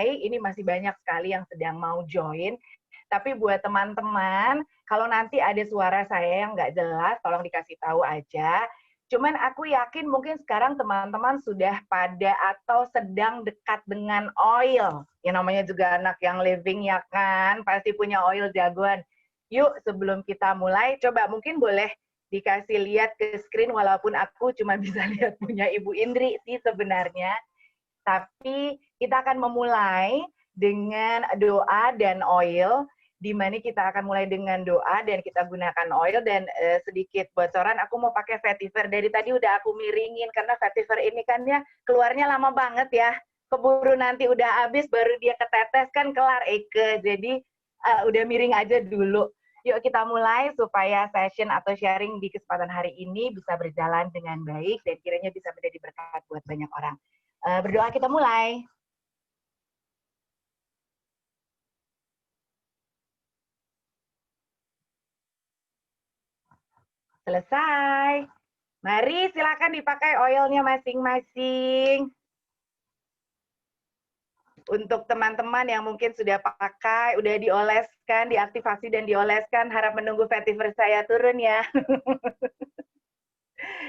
ini masih banyak sekali yang sedang mau join. Tapi buat teman-teman, kalau nanti ada suara saya yang nggak jelas, tolong dikasih tahu aja. Cuman aku yakin mungkin sekarang teman-teman sudah pada atau sedang dekat dengan oil. Yang namanya juga anak yang living ya kan, pasti punya oil jagoan. Yuk sebelum kita mulai, coba mungkin boleh dikasih lihat ke screen walaupun aku cuma bisa lihat punya Ibu Indri sih sebenarnya. Tapi kita akan memulai dengan doa dan oil, di mana kita akan mulai dengan doa dan kita gunakan oil. Dan sedikit bocoran, aku mau pakai vetiver. Dari tadi udah aku miringin, karena vetiver ini kan ya keluarnya lama banget ya. Keburu nanti udah habis, baru dia ketetes kan kelar Eke. Jadi udah miring aja dulu. Yuk kita mulai supaya session atau sharing di kesempatan hari ini bisa berjalan dengan baik dan kiranya bisa menjadi berkat buat banyak orang. Berdoa kita mulai. Selesai. Mari silakan dipakai oilnya masing-masing. Untuk teman-teman yang mungkin sudah pakai, udah dioleskan, diaktifasi dan dioleskan, harap menunggu vetiver saya turun ya.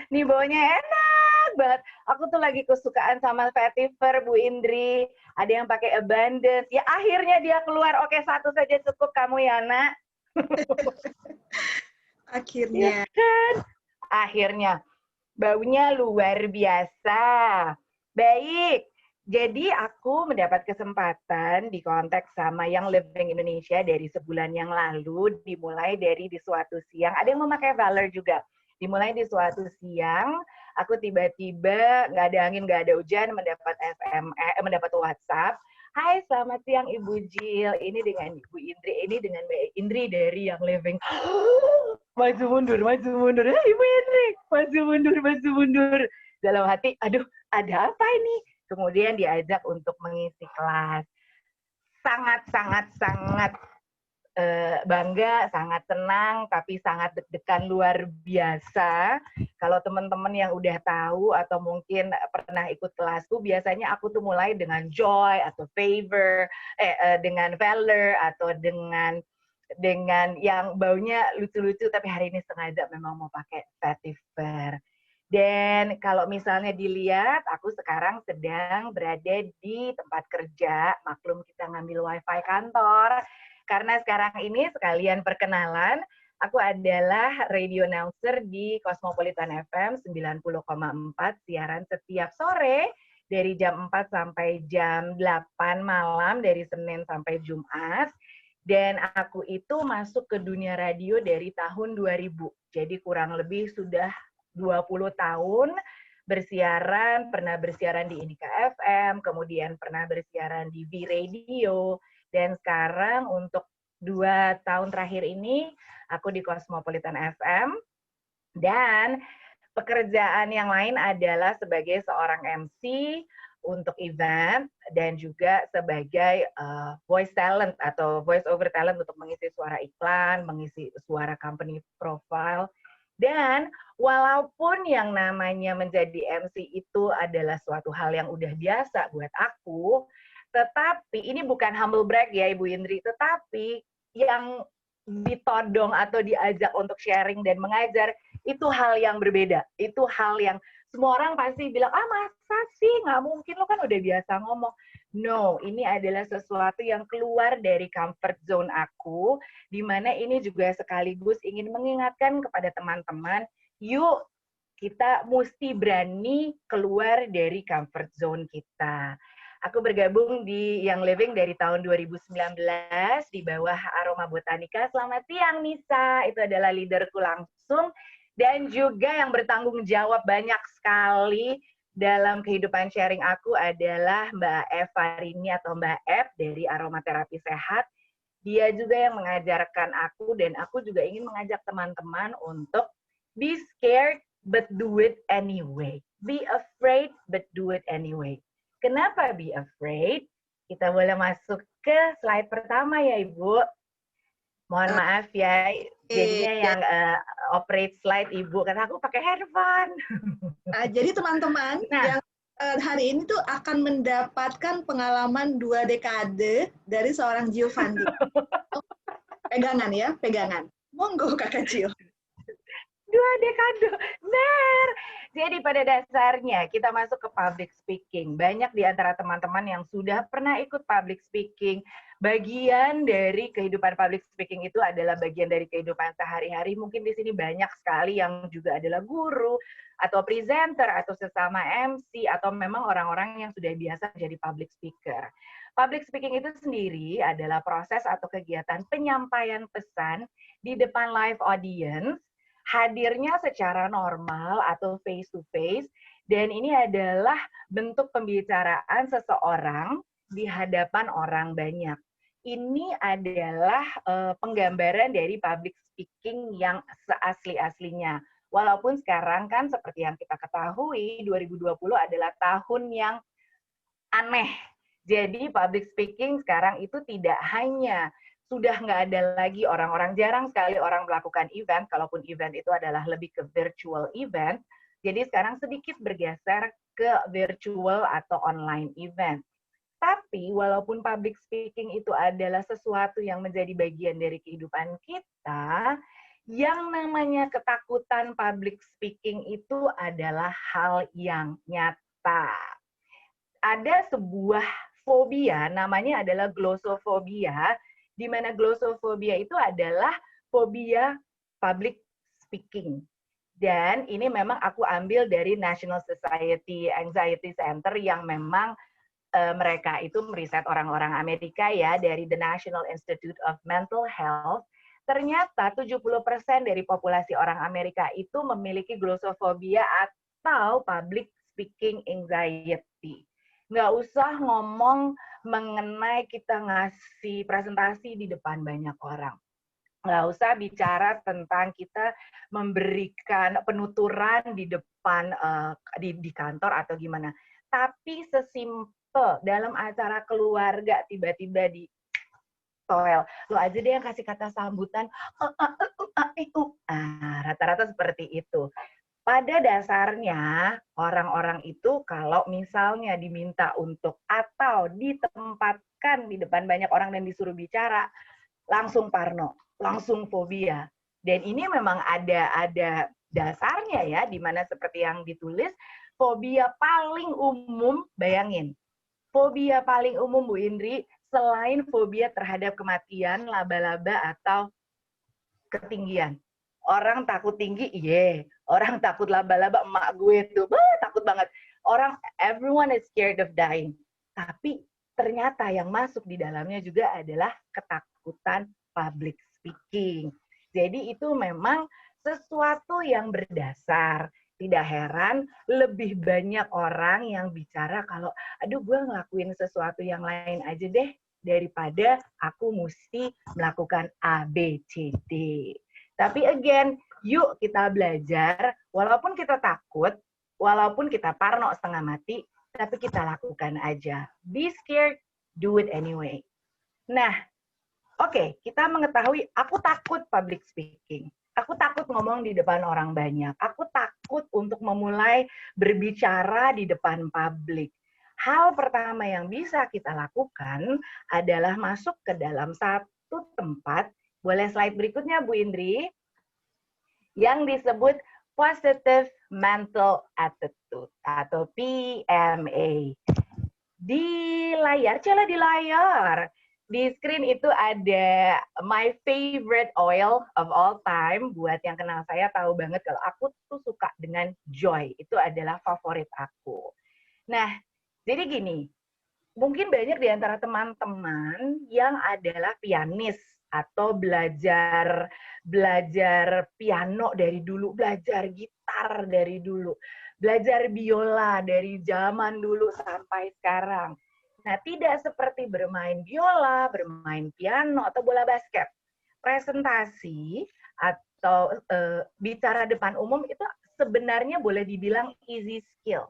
Nih baunya enak banget. Aku tuh lagi kesukaan sama vetiver, Bu Indri. Ada yang pakai Abundance. Ya akhirnya dia keluar. Oke, satu saja cukup kamu ya, Nak. Akhirnya. Ya kan? Akhirnya. Baunya luar biasa. Baik. Jadi aku mendapat kesempatan di kontak sama yang Living Indonesia dari sebulan yang lalu, dimulai dari di suatu siang. Ada yang memakai Valor juga. Dimulai di suatu siang, aku tiba-tiba nggak ada angin, nggak ada hujan, mendapat WhatsApp. Hai, selamat siang Ibu Jill. Ini dengan Ibu Indri, ini dengan Mbak Indri dari yang Living. Maju mundur, maju mundur. Ibu Indri, maju mundur, maju mundur. Dalam hati, aduh, ada apa ini? Kemudian diajak untuk mengisi kelas. Sangat bangga, sangat senang, tapi sangat deg-degan luar biasa. Kalau teman-teman yang udah tahu atau mungkin pernah ikut kelasku, biasanya aku tuh mulai dengan joy atau favor, dengan valor atau dengan yang baunya lucu-lucu, tapi hari ini sengaja memang mau pakai vetiver. Dan kalau misalnya dilihat, aku sekarang sedang berada di tempat kerja, maklum kita ngambil wifi kantor, karena sekarang ini sekalian perkenalan, aku adalah radio announcer di Cosmopolitan FM 90,4, siaran setiap sore dari jam 4 sampai jam 8 malam, dari Senin sampai Jumat. Dan aku itu masuk ke dunia radio dari tahun 2000, jadi kurang lebih sudah 20 tahun bersiaran, pernah bersiaran di Indika FM, kemudian pernah bersiaran di V Radio, dan sekarang untuk 2 tahun terakhir ini aku di Cosmopolitan FM, dan pekerjaan yang lain adalah sebagai seorang MC untuk event dan juga sebagai voice talent atau voice over talent untuk mengisi suara iklan, mengisi suara company profile. Dan walaupun yang namanya menjadi MC itu adalah suatu hal yang udah biasa buat aku, tetapi ini bukan humble brag ya Ibu Indri, tetapi yang ditodong atau diajak untuk sharing dan mengajar itu hal yang berbeda. Itu hal yang semua orang pasti bilang, masa sih? Nggak mungkin, lo kan udah biasa ngomong. No, ini adalah sesuatu yang keluar dari comfort zone aku, di mana ini juga sekaligus ingin mengingatkan kepada teman-teman, yuk kita mesti berani keluar dari comfort zone kita. Aku bergabung di Young Living dari tahun 2019 di bawah Aroma Botanica. Selamat siang Nisa, itu adalah leaderku langsung. Dan juga yang bertanggung jawab banyak sekali dalam kehidupan sharing aku adalah Mbak Eva Rini atau Mbak Ep dari Aromaterapi Sehat. Dia juga yang mengajarkan aku, dan aku juga ingin mengajak teman-teman untuk be scared but do it anyway. Be afraid but do it anyway. Kenapa be afraid? Kita boleh masuk ke slide pertama ya Ibu. Mohon maaf ya, jadinya yang operate slide Ibu, karena aku pakai handphone. Jadi teman-teman yang hari ini tuh akan mendapatkan pengalaman 2 dekade dari seorang Giovanni. Pegangan ya, pegangan. Monggo Kakak Gio. 2 dekade, benar. Jadi pada dasarnya kita masuk ke public speaking. Banyak di antara teman-teman yang sudah pernah ikut public speaking. Bagian dari kehidupan public speaking itu adalah bagian dari kehidupan sehari-hari. Mungkin di sini banyak sekali yang juga adalah guru, atau presenter, atau sesama MC, atau memang orang-orang yang sudah biasa menjadi public speaker. Public speaking itu sendiri adalah proses atau kegiatan penyampaian pesan di depan live audience, hadirnya secara normal atau face to face, dan ini adalah bentuk pembicaraan seseorang di hadapan orang banyak. Ini adalah penggambaran dari public speaking yang seasli-aslinya. Walaupun sekarang kan seperti yang kita ketahui 2020 adalah tahun yang aneh. Jadi public speaking sekarang itu tidak hanya sudah nggak ada lagi orang-orang, jarang sekali orang melakukan event, kalaupun event itu adalah lebih ke virtual event, jadi sekarang sedikit bergeser ke virtual atau online event. Tapi walaupun public speaking itu adalah sesuatu yang menjadi bagian dari kehidupan kita, yang namanya ketakutan public speaking itu adalah hal yang nyata. Ada sebuah fobia, namanya adalah glossophobic, di mana glossophobic itu adalah fobia public speaking. Dan ini memang aku ambil dari National Society Anxiety Center yang memang mereka itu meriset orang-orang Amerika ya, dari The National Institute of Mental Health. Ternyata 70% dari populasi orang Amerika itu memiliki glossophobia atau public speaking anxiety. Nggak usah ngomong mengenai kita ngasih presentasi di depan banyak orang. Nggak usah bicara tentang kita memberikan penuturan di depan di kantor atau gimana. Tapi sesimpel dalam acara keluarga tiba-tiba di toel, lo aja deh yang kasih kata sambutan, rata-rata seperti itu. Pada dasarnya, orang-orang itu kalau misalnya diminta untuk atau ditempatkan di depan banyak orang dan disuruh bicara, langsung parno, langsung fobia. Dan ini memang ada dasarnya ya, di mana seperti yang ditulis, fobia paling umum, bayangin, fobia paling umum Bu Indri, selain fobia terhadap kematian, laba-laba, atau ketinggian. Orang takut tinggi, iya. Orang takut laba-laba, emak gue tuh, takut banget. Everyone is scared of dying. Tapi ternyata yang masuk di dalamnya juga adalah ketakutan public speaking. Jadi itu memang sesuatu yang berdasar. Tidak heran lebih banyak orang yang bicara kalau, aduh gue ngelakuin sesuatu yang lain aja deh, daripada aku mesti melakukan A, B, C, D. Tapi again, yuk kita belajar, walaupun kita takut, walaupun kita parno setengah mati, tapi kita lakukan aja. Be scared, do it anyway. Nah, oke, kita mengetahui aku takut public speaking. Aku takut ngomong di depan orang banyak. Aku takut untuk memulai berbicara di depan publik. Hal pertama yang bisa kita lakukan adalah masuk ke dalam satu tempat. Boleh slide berikutnya, Bu Indri? Yang disebut Positive Mental Attitude atau PMA. Di layar, coba di layar. Di screen itu ada my favorite oil of all time. Buat yang kenal saya tahu banget kalau aku tuh suka dengan Joy. Itu adalah favorit aku. Nah, jadi gini, mungkin banyak di antara teman-teman yang adalah pianis atau belajar piano dari dulu, belajar gitar dari dulu, belajar biola dari zaman dulu sampai sekarang. Nah, tidak seperti bermain biola, bermain piano, atau bola basket. Presentasi atau bicara depan umum itu sebenarnya boleh dibilang easy skill.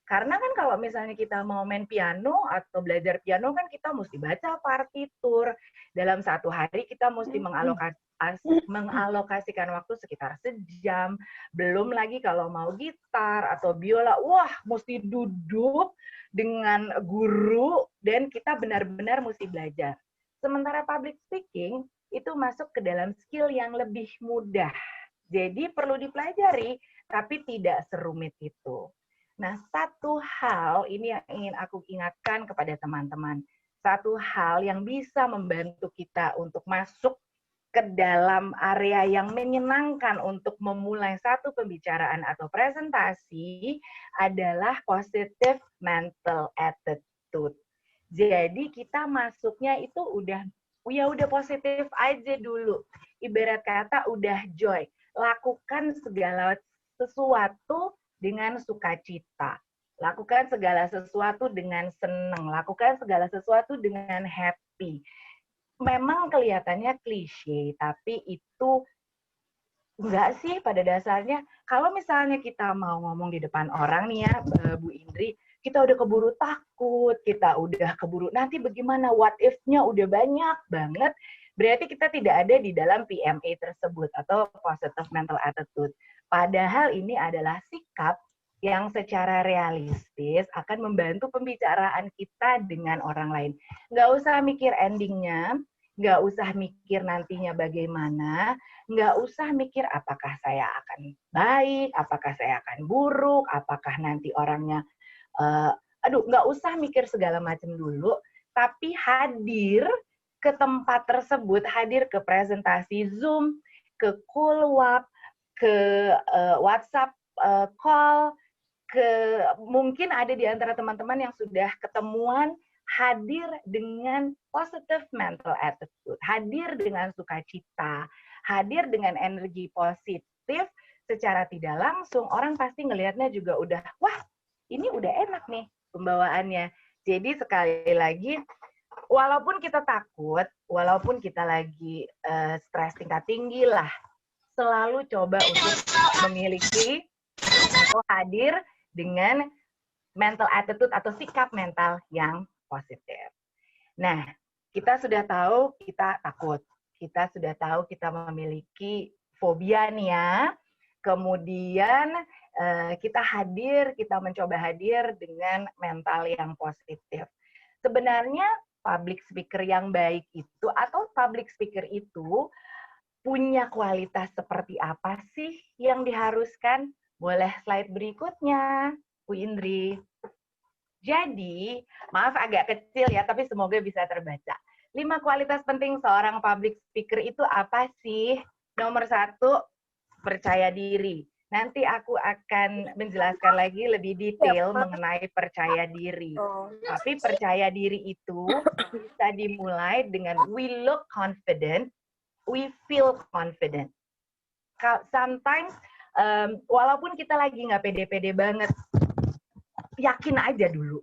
Karena kan kalau misalnya kita mau main piano atau belajar piano kan kita mesti baca partitur. Dalam satu hari kita mesti mengalokasikan waktu sekitar sejam. Belum lagi kalau mau gitar atau biola, wah mesti duduk dengan guru dan kita benar-benar mesti belajar. Sementara public speaking itu masuk ke dalam skill yang lebih mudah. Jadi perlu dipelajari, tapi tidak serumit itu. Nah, satu hal ini yang ingin aku ingatkan kepada teman-teman. Satu hal yang bisa membantu kita untuk masuk ke dalam area yang menyenangkan untuk memulai satu pembicaraan atau presentasi adalah positive mental attitude. Jadi kita masuknya itu udah positif aja dulu. Ibarat kata udah joy. Lakukan segala sesuatu dengan sukacita. Lakukan segala sesuatu dengan senang. Lakukan segala sesuatu dengan happy. Memang kelihatannya klise, tapi itu enggak sih pada dasarnya. Kalau misalnya kita mau ngomong di depan orang nih ya, Bu Indri, kita udah keburu takut, kita udah keburu nanti bagaimana, what if-nya udah banyak banget, berarti kita tidak ada di dalam PMA tersebut atau positive mental attitude. Padahal ini adalah sikap yang secara realistis akan membantu pembicaraan kita dengan orang lain. Nggak usah mikir endingnya, nggak usah mikir nantinya bagaimana, nggak usah mikir apakah saya akan baik, apakah saya akan buruk, apakah nanti orangnya, nggak usah mikir segala macam dulu, tapi hadir ke tempat tersebut, hadir ke presentasi Zoom, ke Kulwap, ke WhatsApp call, mungkin ada di antara teman-teman yang sudah ketemuan, hadir dengan positive mental attitude, hadir dengan sukacita, hadir dengan energi positif, secara tidak langsung orang pasti ngelihatnya juga udah, wah ini udah enak nih pembawaannya. Jadi sekali lagi, walaupun kita takut, walaupun kita lagi stres tingkat tinggi lah, selalu coba untuk memiliki atau hadir dengan mental attitude atau sikap mental yang positif. Nah, kita sudah tahu kita takut. Kita sudah tahu kita memiliki fobia nih ya. Kemudian kita mencoba hadir dengan mental yang positif. Sebenarnya public speaker yang baik itu atau public speaker itu punya kualitas seperti apa sih yang diharuskan? Boleh slide berikutnya, Bu Indri. Jadi, maaf agak kecil ya, tapi semoga bisa terbaca. 5 kualitas penting seorang public speaker itu apa sih? Nomor 1, percaya diri. Nanti aku akan menjelaskan lagi lebih detail mengenai percaya diri. Tapi percaya diri itu bisa dimulai dengan we look confident, we feel confident. Sometimes, walaupun kita lagi nggak pede-pede banget, yakin aja dulu.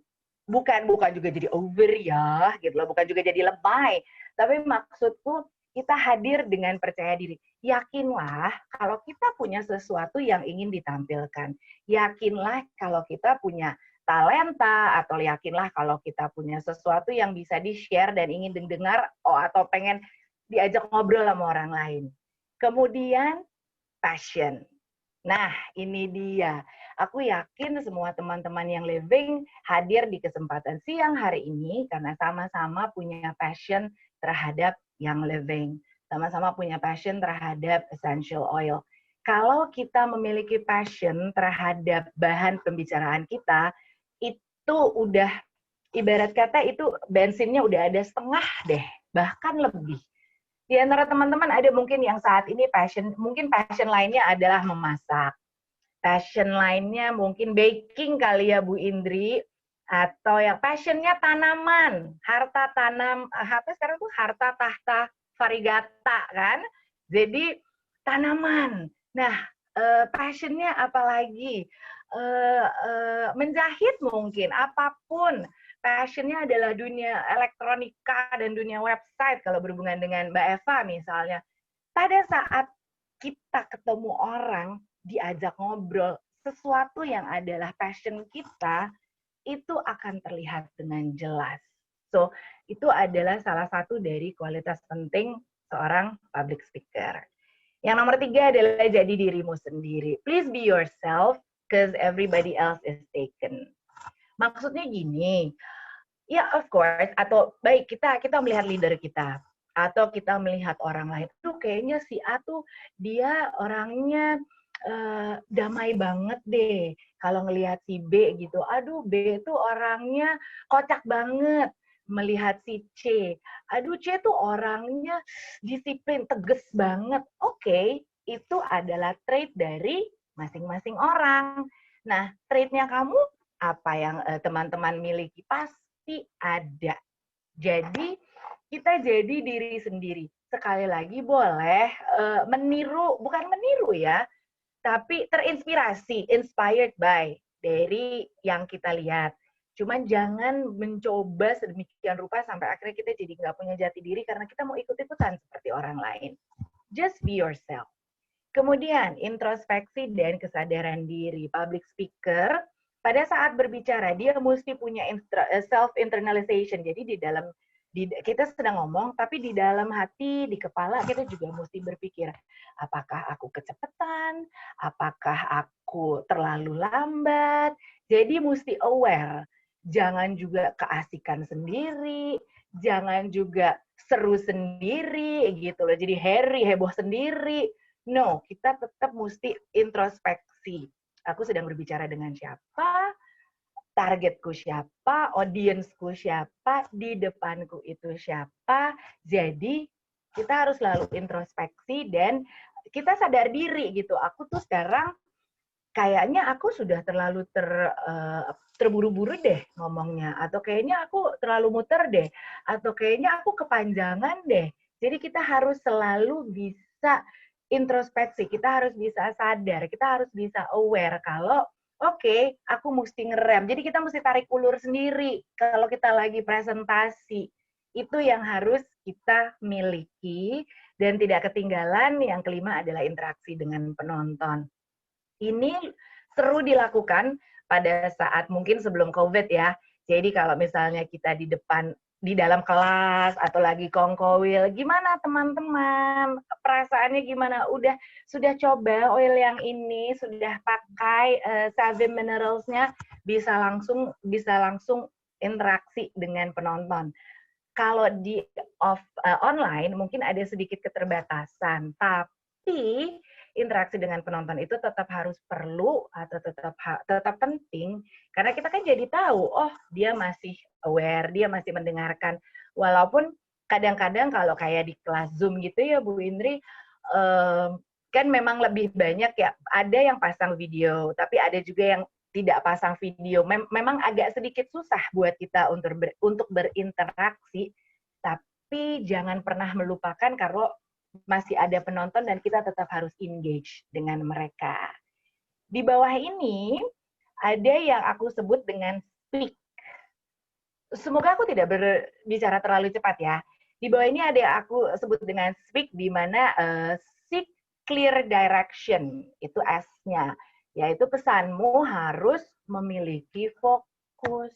Bukan juga jadi over ya, gitu loh. Bukan juga jadi lebay. Tapi maksudku, kita hadir dengan percaya diri. Yakinlah kalau kita punya sesuatu yang ingin ditampilkan. Yakinlah kalau kita punya talenta, atau yakinlah kalau kita punya sesuatu yang bisa di-share dan ingin didengar, atau pengen diajak ngobrol sama orang lain. Kemudian, passion. Nah, ini dia. Aku yakin semua teman-teman yang living hadir di kesempatan siang hari ini karena sama-sama punya passion terhadap yang living. Sama-sama punya passion terhadap essential oil. Kalau kita memiliki passion terhadap bahan pembicaraan kita, itu udah, ibarat kata itu bensinnya udah ada setengah deh, bahkan lebih. Di antara teman-teman ada mungkin yang saat ini mungkin passion lainnya adalah memasak. Passion lainnya mungkin baking kali ya Bu Indri. Atau yang passionnya tanaman. Harta tanam, sekarang tuh harta tahta varigata kan. Jadi tanaman. Nah, passionnya apalagi? Menjahit mungkin, apapun. Passionnya adalah dunia elektronika dan dunia website kalau berhubungan dengan Mbak Eva misalnya. Pada saat kita ketemu orang, diajak ngobrol, sesuatu yang adalah passion kita, itu akan terlihat dengan jelas. So, itu adalah salah satu dari kualitas penting seorang public speaker. Yang nomor 3 adalah jadi dirimu sendiri. Please be yourself, because everybody else is taken. Maksudnya gini, ya of course, atau baik kita melihat leader kita, atau kita melihat orang lain, tuh kayaknya si A tuh dia orangnya damai banget deh. Kalau ngelihat si B gitu, aduh B tuh orangnya kocak banget. Melihat si C, aduh C tuh orangnya disiplin, tegas banget. Oke, itu adalah trait dari masing-masing orang. Nah, traitnya kamu apa yang teman-teman miliki pasti ada. Jadi kita jadi diri sendiri. Sekali lagi boleh meniru, bukan meniru ya, tapi terinspirasi, inspired by dari yang kita lihat. Cuman jangan mencoba sedemikian rupa sampai akhirnya kita jadi nggak punya jati diri karena kita mau ikut-ikutan seperti orang lain. Just be yourself. Kemudian introspeksi dan kesadaran diri. Public speaker pada saat berbicara dia mesti punya self internalization. Jadi kita sedang ngomong, tapi di dalam hati, di kepala kita juga mesti berpikir, apakah aku kecepatan, apakah aku terlalu lambat. Jadi mesti aware. Jangan juga keasikan sendiri, jangan juga seru sendiri gitu loh. Jadi heboh sendiri. No, kita tetap mesti introspeksi. Aku sedang berbicara dengan siapa, targetku siapa, audiensku siapa, di depanku itu siapa. Jadi kita harus selalu introspeksi dan kita sadar diri gitu. Aku tuh sekarang kayaknya aku sudah terlalu terburu-buru deh ngomongnya, atau kayaknya aku terlalu muter deh, atau kayaknya aku kepanjangan deh. Jadi kita harus selalu bisa introspeksi, kita harus bisa sadar, kita harus bisa aware kalau oke, aku mesti ngerem. Jadi kita mesti tarik ulur sendiri kalau kita lagi presentasi. Itu yang harus kita miliki dan tidak ketinggalan. Yang kelima adalah interaksi dengan penonton. Ini seru dilakukan pada saat mungkin sebelum COVID ya. Jadi kalau misalnya kita di dalam kelas atau lagi kongkowil, gimana teman-teman? Perasaannya gimana? Sudah coba oil yang ini, sudah pakai 7 mineralsnya, bisa langsung interaksi dengan penonton. Kalau di online mungkin ada sedikit keterbatasan, tapi interaksi dengan penonton itu tetap harus perlu atau tetap penting karena kita kan jadi tahu, oh dia masih aware, dia masih mendengarkan. Walaupun kadang-kadang kalau kayak di kelas Zoom gitu ya Bu Indri, kan memang lebih banyak ya, ada yang pasang video, tapi ada juga yang tidak pasang video. Memang agak sedikit susah buat kita untuk berinteraksi, tapi jangan pernah melupakan kalau masih ada penonton dan kita tetap harus engage dengan mereka. Di bawah ini ada yang aku sebut dengan speak. Semoga aku tidak berbicara terlalu cepat ya. Di bawah ini ada yang aku sebut dengan speak, di mana seek clear direction, itu S-nya. Yaitu pesanmu harus memiliki fokus.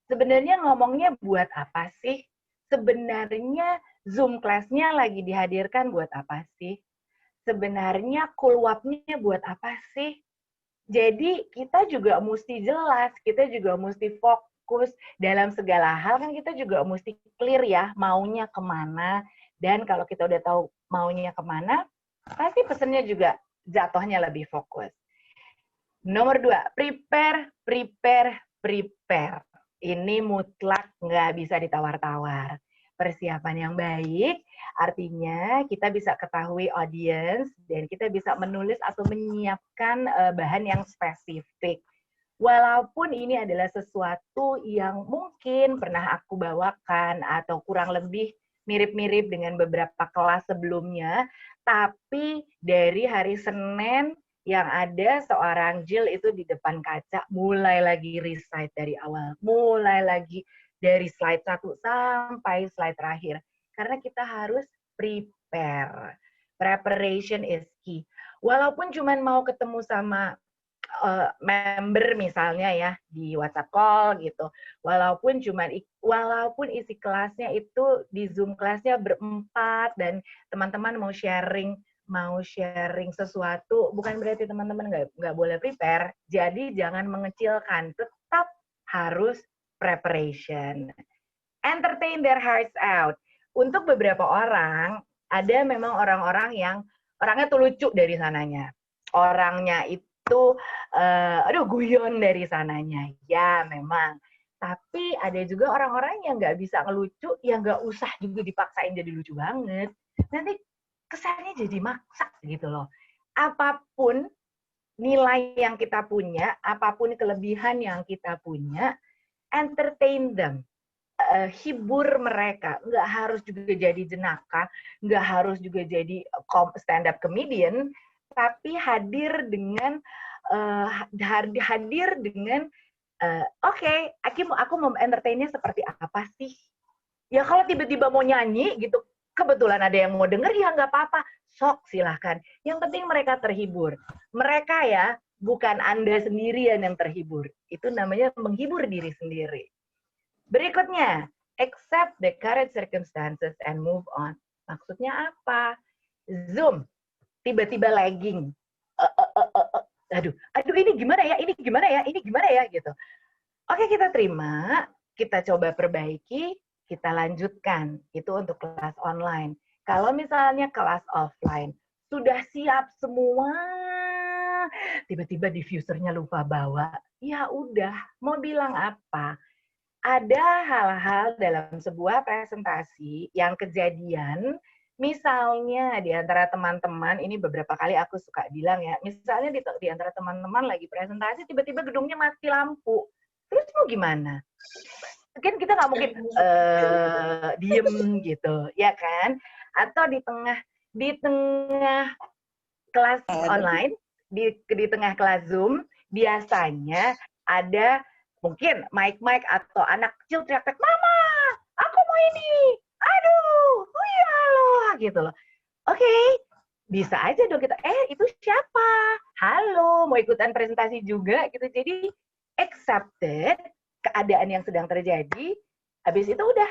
Sebenarnya ngomongnya buat apa sih? Sebenarnya Zoom class-nya lagi dihadirkan buat apa sih? Sebenarnya kulwapnya buat apa sih? Jadi kita juga mesti jelas, kita juga mesti fokus dalam segala hal, kan kita juga mesti clear ya maunya kemana. Dan kalau kita udah tahu maunya kemana, pasti pesannya juga jatuhnya lebih fokus. Nomor 2, prepare, prepare, prepare. Ini mutlak nggak bisa ditawar-tawar. Persiapan yang baik artinya kita bisa ketahui audience dan kita bisa menulis atau menyiapkan bahan yang spesifik. Walaupun ini adalah sesuatu yang mungkin pernah aku bawakan atau kurang lebih mirip-mirip dengan beberapa kelas sebelumnya, tapi dari hari Senin yang ada seorang Jill itu di depan kaca mulai lagi recite dari awal, mulai lagi dari slide 1 sampai slide terakhir. Karena kita harus prepare. Preparation is key. Walaupun cuma mau ketemu sama member misalnya ya di WhatsApp call gitu, walaupun isi kelasnya itu di Zoom kelasnya berempat dan teman-teman mau sharing sesuatu, bukan berarti teman-teman nggak boleh prepare. Jadi jangan mengecilkan, tetap harus preparation. Entertain their hearts out. Untuk beberapa orang, ada memang orang-orang yang orangnya tuh lucu dari sananya. Orangnya itu, guyon dari sananya. Ya, memang. Tapi ada juga orang-orang yang nggak bisa ngelucu, yang nggak usah juga dipaksain jadi lucu banget. Nanti kesannya jadi maksa gitu loh. Apapun nilai yang kita punya, apapun kelebihan yang kita punya, entertain them. Hibur mereka, nggak harus juga jadi jenaka, nggak harus juga jadi stand up comedian, tapi hadir dengan oke, aku mau entertainnya seperti apa sih? Ya kalau tiba-tiba mau nyanyi gitu, kebetulan ada yang mau denger ya nggak apa-apa, sok silahkan. Yang penting mereka terhibur. Mereka ya, bukan Anda sendirian yang terhibur. Itu namanya menghibur diri sendiri. Berikutnya, accept the current circumstances and move on. Maksudnya apa? Zoom, tiba-tiba lagging. Aduh ini gimana ya gitu. Oke, kita terima, kita coba perbaiki, kita lanjutkan. Itu untuk kelas online. Kalau misalnya kelas offline, sudah siap semua, tiba-tiba diffusernya lupa bawa, ya udah, mau bilang apa? Ada hal-hal dalam sebuah presentasi yang kejadian, misalnya di antara teman-teman, ini beberapa kali aku suka bilang ya, misalnya di antara teman-teman lagi presentasi, tiba-tiba gedungnya mati lampu. Terus mau gimana? Mungkin kita nggak mungkin diem gitu, ya kan? Atau di tengah kelas online, di tengah kelas Zoom, biasanya ada mungkin mic atau anak kecil teriak-teriak, "Mama, aku mau ini, aduh, iya loh," gitu loh. Oke, bisa aja dong kita, itu siapa? Halo, mau ikutan presentasi juga gitu. Jadi accepted keadaan yang sedang terjadi, habis itu udah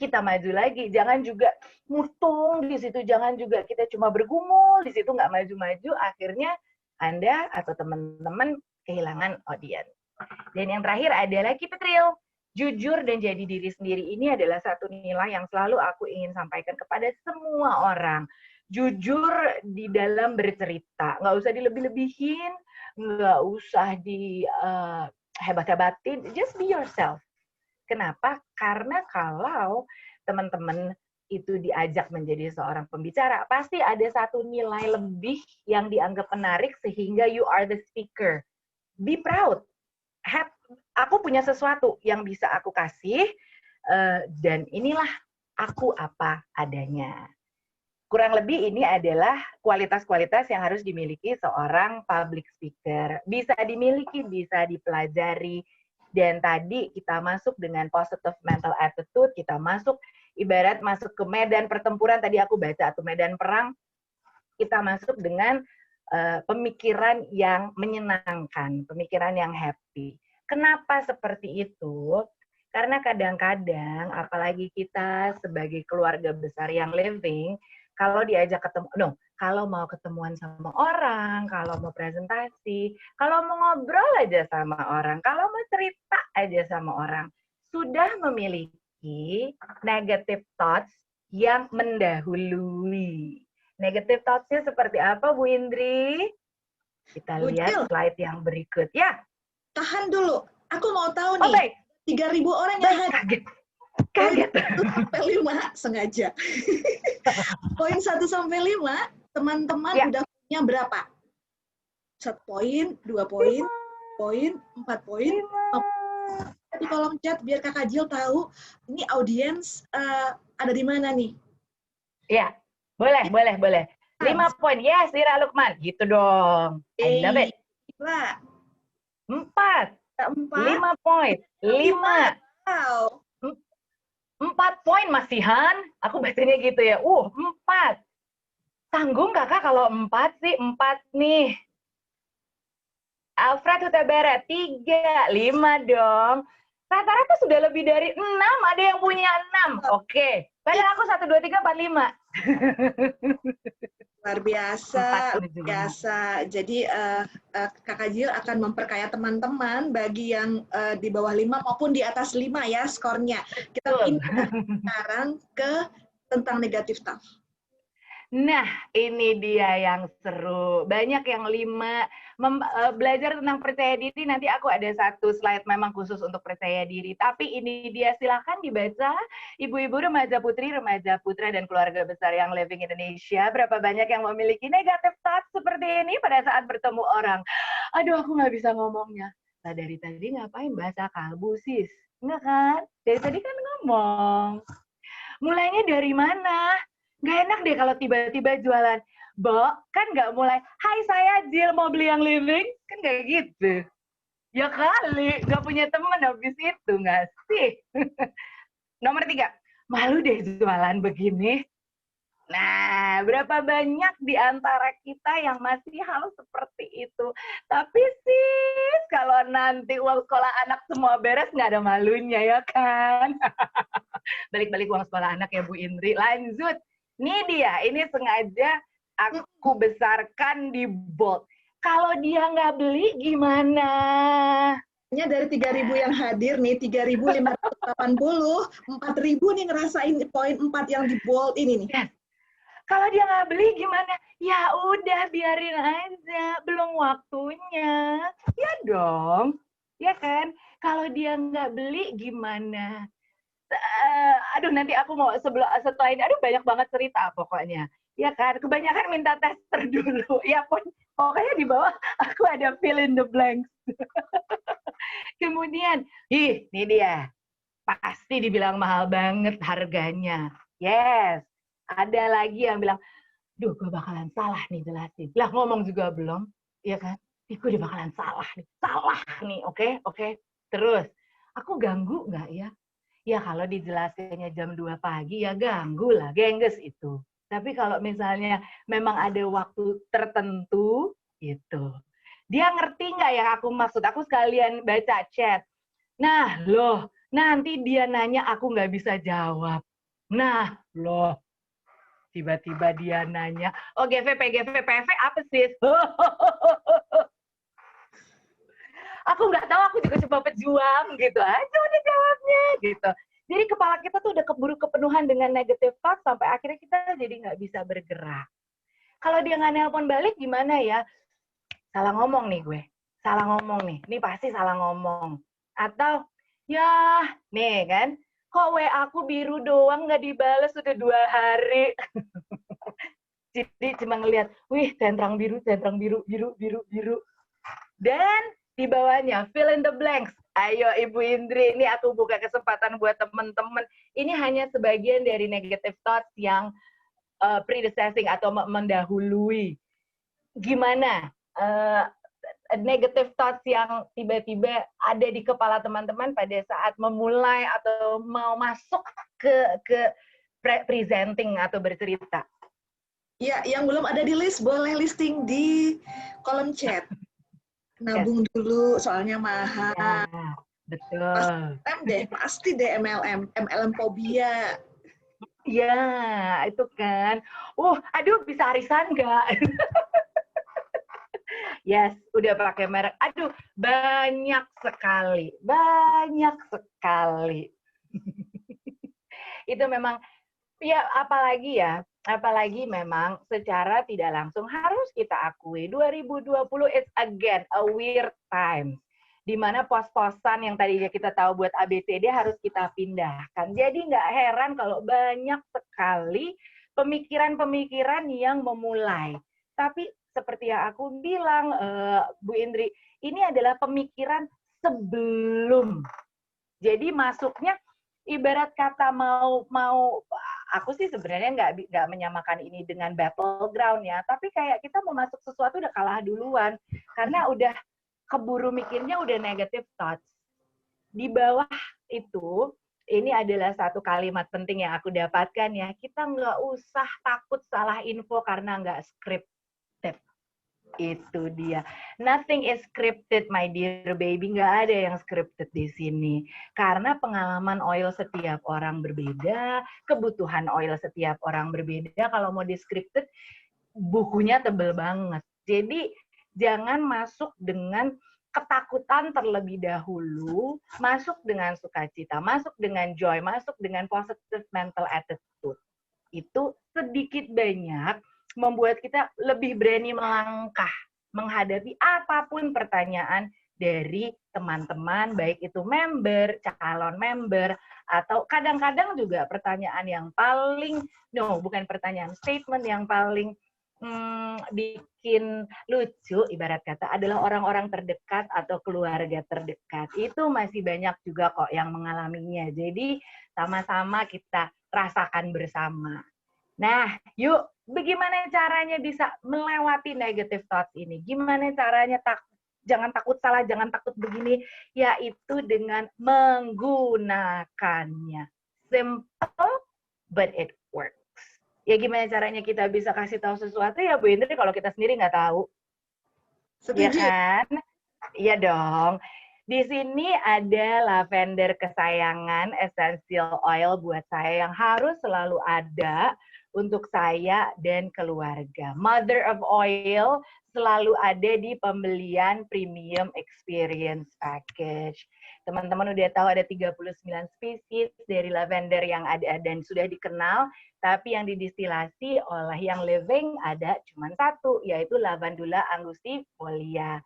kita maju lagi. Jangan juga mutung di situ, jangan juga kita cuma bergumul di situ nggak maju-maju, akhirnya Anda atau teman-teman kehilangan audiens. Dan yang terakhir adalah keep it real. Jujur dan jadi diri sendiri ini adalah satu nilai yang selalu aku ingin sampaikan kepada semua orang. Jujur di dalam bercerita. Nggak usah dilebih-lebihin, nggak usah hebat-hebatin. Just be yourself. Kenapa? Karena kalau teman-teman itu diajak menjadi seorang pembicara, pasti ada satu nilai lebih yang dianggap menarik sehingga you are the speaker. Be proud. Aku punya sesuatu yang bisa aku kasih, dan inilah aku apa adanya. Kurang lebih ini adalah kualitas-kualitas yang harus dimiliki seorang public speaker. Bisa dimiliki, bisa dipelajari, dan tadi kita masuk dengan positive mental attitude, kita ibarat masuk ke medan pertempuran, tadi aku baca, atau medan perang, kita masuk dengan pemikiran yang menyenangkan, pemikiran yang happy. Kenapa seperti itu? Karena kadang-kadang, apalagi kita sebagai keluarga besar yang living, kalau diajak kalau mau ketemuan sama orang, kalau mau presentasi, kalau mau ngobrol aja sama orang, kalau mau cerita aja sama orang, sudah memiliki negative thoughts yang mendahului. Negative thoughts-nya seperti apa, Bu Indri? Kita lihat slide yang berikut. Ya. Tahan dulu. Aku mau tahu nih. 3.000 orang yang hadir. Kaget. 1-5 sengaja. Poin 1-5, teman-teman udah punya berapa? 1 poin, 2 poin, 4 poin. Di kolom chat biar Kakak Jill tahu ini audiens ada di mana nih. Ya. Boleh. 5 poin. Yes, Ira Lukman. Gitu dong. I love it. 4. 5 poin. 5. Wow. 4 poin masihan. Aku bacanya gitu ya. 4. Tanggung Kakak kalau 4 sih. 4 nih. Alfred Huta Barat, 3, 5 dong. Rata-rata sudah lebih dari 6, ada yang punya 6. Oke. Padahal aku 1, 2, 3, 4, 5. Luar biasa, luar biasa. Jadi Kakak Jill akan memperkaya teman-teman bagi yang di bawah 5 maupun di atas 5 ya skornya. Kita pindah sekarang ke tentang negative thought. Nah, ini dia yang seru. Banyak yang 5 belajar tentang percaya diri. Nanti aku ada satu slide memang khusus untuk percaya diri. Tapi ini dia, silakan dibaca. Ibu-ibu, remaja putri, remaja putra, dan keluarga besar yang living Indonesia. Berapa banyak yang memiliki negative thoughts seperti ini pada saat bertemu orang. Aduh, aku nggak bisa ngomongnya. Nah, dari tadi ngapain bahasa kalbu, sis? Enggak kan? Dari tadi kan ngomong. Mulainya dari mana? Nggak enak deh kalau tiba-tiba jualan. Bo, kan nggak mulai, hai saya Jill mau beli yang living? Kan kayak gitu. Ya kali, nggak punya teman habis itu, nggak sih? Nomor 3, malu deh jualan begini. Nah, berapa banyak di antara kita yang masih hal seperti itu. Tapi sis, kalau nanti uang sekolah anak semua beres, nggak ada malunya ya kan? Balik-balik uang sekolah anak ya Bu Indri. Lanjut. Nih dia, ini sengaja aku besarkan di bold. Kalau dia nggak beli gimana? Dari 3.000 yang hadir nih, 3.580, 4.000 nih ngerasain poin 4 yang di bold ini nih. Yes. Kalau dia nggak beli gimana? Ya udah biarin aja, belum waktunya. Ya dong, ya kan? Kalau dia nggak beli gimana? Aduh nanti aku mau setelah ini, aduh banyak banget cerita pokoknya. Ya kan, kebanyakan minta tester dulu. Ya pokoknya di bawah aku ada fill in the blanks. Kemudian, ini dia. Pasti dibilang mahal banget harganya. Yes. Ada lagi yang bilang, duh gue bakalan salah nih jelasin. Lah ngomong juga belum, ya kan? Gue udah bakalan salah nih. Salah nih, oke. Terus, aku ganggu nggak ya? Ya kalau dijelasinnya jam 2 pagi ya ganggu lah, gengges itu. Tapi kalau misalnya memang ada waktu tertentu, gitu. Dia ngerti nggak yang aku maksud? Aku sekalian baca chat. Nah loh, nanti dia nanya aku nggak bisa jawab. Nah loh, tiba-tiba dia nanya, oh GVP, PV apa sih? Aku nggak tahu, aku juga coba pejuang gitu aja udah jawabnya gitu. Jadi kepala kita tuh udah keburu kepenuhan dengan negative thought sampai akhirnya kita jadi nggak bisa bergerak. Kalau dia nggak nelpon balik gimana ya? Salah ngomong nih gue, salah ngomong nih, ini pasti salah ngomong. Atau ya nih kan, kok WA aku biru doang nggak dibales sudah 2 hari. Jadi cuma ngelihat, wih centang biru, biru. Dan di bawahnya, fill in the blanks. Ayo Ibu Indri, ini aku buka kesempatan buat teman-teman. Ini hanya sebagian dari negative thoughts yang predecessing atau mendahului. Gimana? Negative thoughts yang tiba-tiba ada di kepala teman-teman pada saat memulai atau mau masuk ke presenting atau bercerita. Ya, yang belum ada di list boleh listing di kolom chat. Nabung dulu, soalnya mahal. Ya, betul. Pasti deh MLM phobia. Ya, itu kan. Aduh bisa arisan nggak? Yes, udah pakai merek. Aduh, banyak sekali. Itu memang, ya apalagi memang secara tidak langsung harus kita akui 2020 is again a weird time, di mana pos-posan yang tadinya kita tahu buat ABCD harus kita pindahkan. Jadi nggak heran kalau banyak sekali pemikiran-pemikiran yang memulai. Tapi seperti yang aku bilang, Bu Indri, ini adalah pemikiran sebelum. Jadi masuknya ibarat kata mau aku sih sebenarnya nggak menyamakan ini dengan battleground ya, tapi kayak kita mau masuk sesuatu udah kalah duluan karena udah keburu mikirnya udah negative thoughts. Di bawah itu, ini adalah satu kalimat penting yang aku dapatkan ya, kita nggak usah takut salah info karena nggak scripted. Itu dia. Nothing is scripted, my dear baby. Nggak ada yang scripted di sini. Karena pengalaman oil setiap orang berbeda, kebutuhan oil setiap orang berbeda. Kalau mau di scripted, bukunya tebel banget. Jadi jangan masuk dengan ketakutan terlebih dahulu, masuk dengan sukacita, masuk dengan joy, masuk dengan positive mental attitude. Itu sedikit banyak membuat kita lebih berani melangkah menghadapi apapun pertanyaan dari teman-teman, baik itu member, calon member, atau kadang-kadang juga pertanyaan yang paling, bukan pertanyaan, statement yang paling bikin lucu, ibarat kata, adalah orang-orang terdekat atau keluarga terdekat. Itu masih banyak juga kok yang mengalaminya. Jadi sama-sama kita rasakan bersama. Nah, yuk, bagaimana caranya bisa melewati negative thoughts ini? Gimana caranya jangan takut salah, jangan takut begini, yaitu dengan menggunakannya. Simple, but it works. Ya gimana caranya kita bisa kasih tahu sesuatu ya Bu Indri kalau kita sendiri nggak tahu. Setuju. Ya kan? Iya dong. Di sini ada lavender kesayangan, essential oil buat saya yang harus selalu ada untuk saya dan keluarga. Mother of oil selalu ada di pembelian premium experience package. Teman-teman udah tahu ada 39 spesies dari lavender yang ada dan sudah dikenal, tapi yang didistilasi oleh yang living ada cuma satu, yaitu Lavandula angustifolia.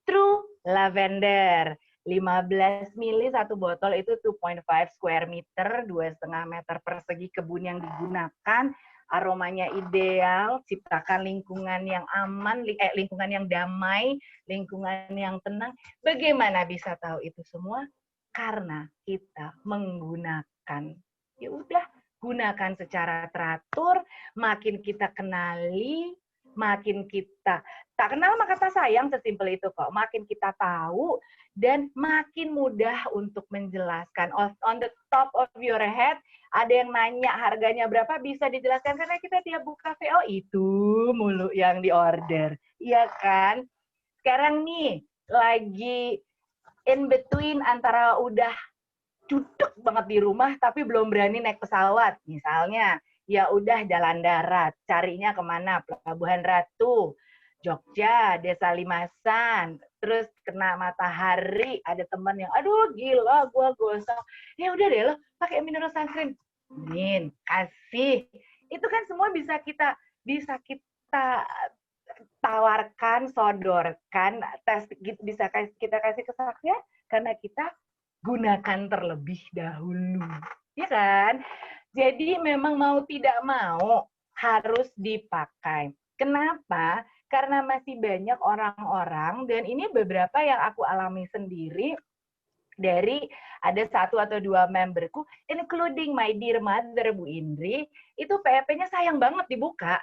True lavender. 15 mili satu botol itu 2.5 square meter, 2,5 meter persegi kebun yang digunakan, aromanya ideal, ciptakan lingkungan yang aman, lingkungan yang damai, lingkungan yang tenang. Bagaimana bisa tahu itu semua? Karena kita menggunakan. Ya udah, gunakan secara teratur, makin kita kenali, makin kita tak kenal maka tak sayang, sesimpel itu kok. Makin kita tahu dan makin mudah untuk menjelaskan. On the top of your head, ada yang nanya harganya berapa, bisa dijelaskan karena kita tiap buka VO itu mulu yang di order. Iya kan? Sekarang nih lagi in between antara udah cudek banget di rumah tapi belum berani naik pesawat. Misalnya, ya udah jalan darat, carinya kemana? Pelabuhan Ratu, Jogja, Desa Limasan, terus kena matahari, ada teman yang, aduh gila, gua gosong. Ya udah deh lo, pakai mineral sunscreen. Kasih. Itu kan semua bisa kita tawarkan, sodorkan, bisa kita kasih kesaksian karena kita gunakan terlebih dahulu. Ya kan? Jadi memang mau tidak mau harus dipakai. Kenapa? Karena masih banyak orang-orang, dan ini beberapa yang aku alami sendiri, dari ada 1 atau 2 memberku, including my dear mother, Bu Indri, itu PEP-nya sayang banget dibuka.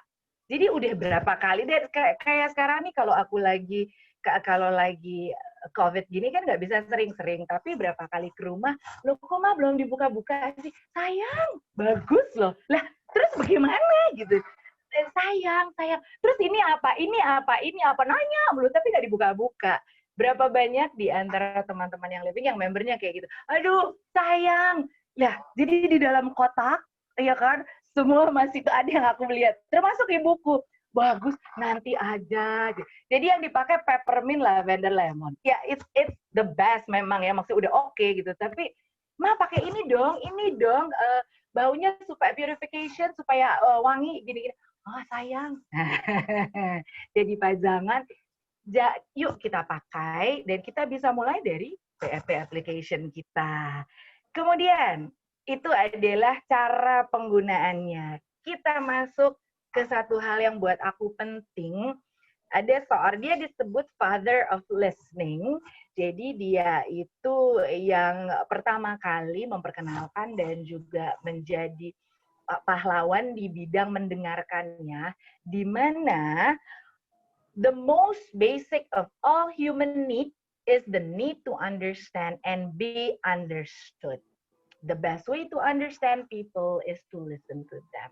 Jadi udah berapa kali deh, kayak sekarang nih kalau lagi COVID gini kan nggak bisa sering-sering, tapi berapa kali ke rumah, loh kok mah belum dibuka-buka sih? Sayang, bagus loh. Lah, terus bagaimana gitu? Sayang. Terus ini apa, nanya belum, tapi nggak dibuka-buka. Berapa banyak di antara teman-teman yang living yang membernya kayak gitu. Aduh, sayang. Ya, jadi di dalam kotak, ya kan, semua masih ada yang aku lihat. Termasuk ibuku. Bagus, nanti aja. Jadi yang dipakai peppermint, lavender, lemon. Ya, it's the best memang ya, maksudnya udah oke gitu. Tapi, Ma pakai ini dong, baunya supaya purification, supaya wangi, gini-gini. Oh sayang. Jadi pajangan, yuk kita pakai dan kita bisa mulai dari PFP application kita. Kemudian itu adalah cara penggunaannya. Kita masuk ke satu hal yang buat aku penting. Ada dia disebut father of listening. Jadi dia itu yang pertama kali memperkenalkan dan juga menjadi pahlawan di bidang mendengarkannya, di mana the most basic of all human need is the need to understand and be understood. The best way to understand people is to listen to them.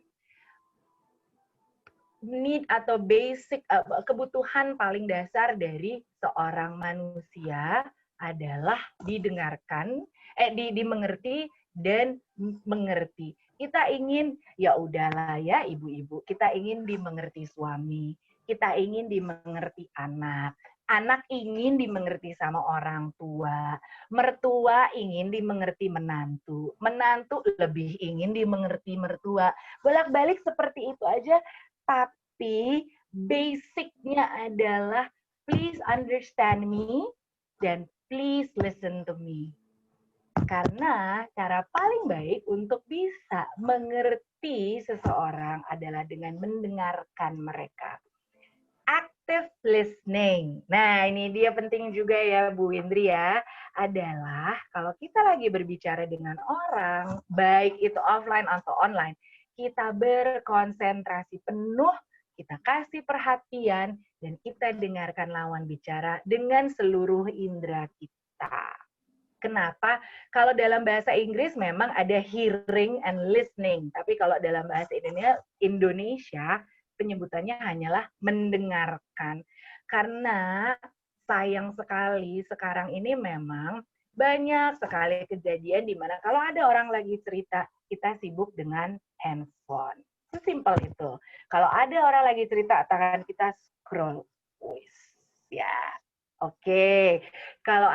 need atau basic kebutuhan paling dasar dari seorang manusia adalah didengarkan, dimengerti dan mengerti. Kita ingin, ya udahlah ya ibu-ibu, kita ingin dimengerti suami, kita ingin dimengerti anak, anak ingin dimengerti sama orang tua, mertua ingin dimengerti menantu, menantu lebih ingin dimengerti mertua. Bolak-balik seperti itu aja, tapi basicnya adalah please understand me dan please listen to me. Karena cara paling baik untuk bisa mengerti seseorang adalah dengan mendengarkan mereka. Active listening. Nah, ini dia penting juga ya Bu Indri ya. Adalah kalau kita lagi berbicara dengan orang, baik itu offline atau online, kita berkonsentrasi penuh, kita kasih perhatian, dan kita dengarkan lawan bicara dengan seluruh indera kita. Kenapa? Kalau dalam bahasa Inggris memang ada hearing and listening, tapi kalau dalam bahasa Indonesia penyebutannya hanyalah mendengarkan. Karena sayang sekali sekarang ini memang banyak sekali kejadian di mana kalau ada orang lagi cerita, kita sibuk dengan handphone. Sesimpel itu. Kalau ada orang lagi cerita, tangan kita scroll. Ya, oke. Kalau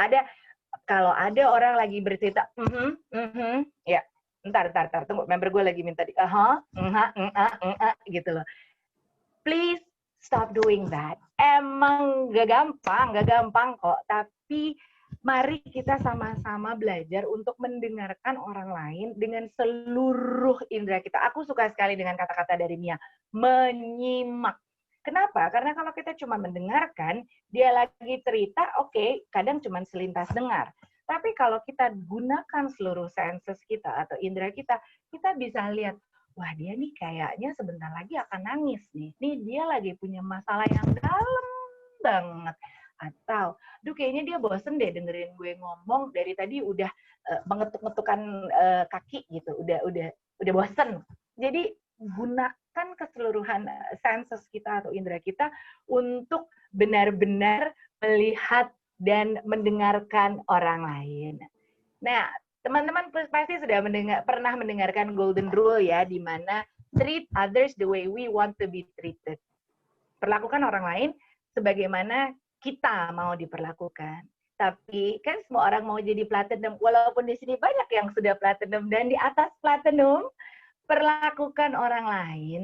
ada orang lagi bercerita, ya, ntar, tunggu, member gue lagi minta gitu loh. Please stop doing that. Emang gak gampang kok, tapi mari kita sama-sama belajar untuk mendengarkan orang lain dengan seluruh indera kita. Aku suka sekali dengan kata-kata dari Mia, menyimak. Kenapa? Karena kalau kita cuma mendengarkan, dia lagi cerita, oke, kadang cuma selintas dengar. Tapi kalau kita gunakan seluruh senses kita atau indera kita bisa lihat, wah dia nih kayaknya sebentar lagi akan nangis nih. Nih dia lagi punya masalah yang dalam banget. Atau, duh kayaknya dia bosen deh dengerin gue ngomong, dari tadi udah mengetuk-ngetukan kaki gitu, udah bosen. Jadi gunakan keseluruhan senses kita atau indera kita untuk benar-benar melihat dan mendengarkan orang lain. Nah, teman-teman pasti sudah pernah mendengarkan Golden Rule ya, di mana treat others the way we want to be treated. Perlakukan orang lain sebagaimana kita mau diperlakukan. Tapi kan semua orang mau jadi platinum, walaupun di sini banyak yang sudah platinum dan di atas platinum, perlakukan orang lain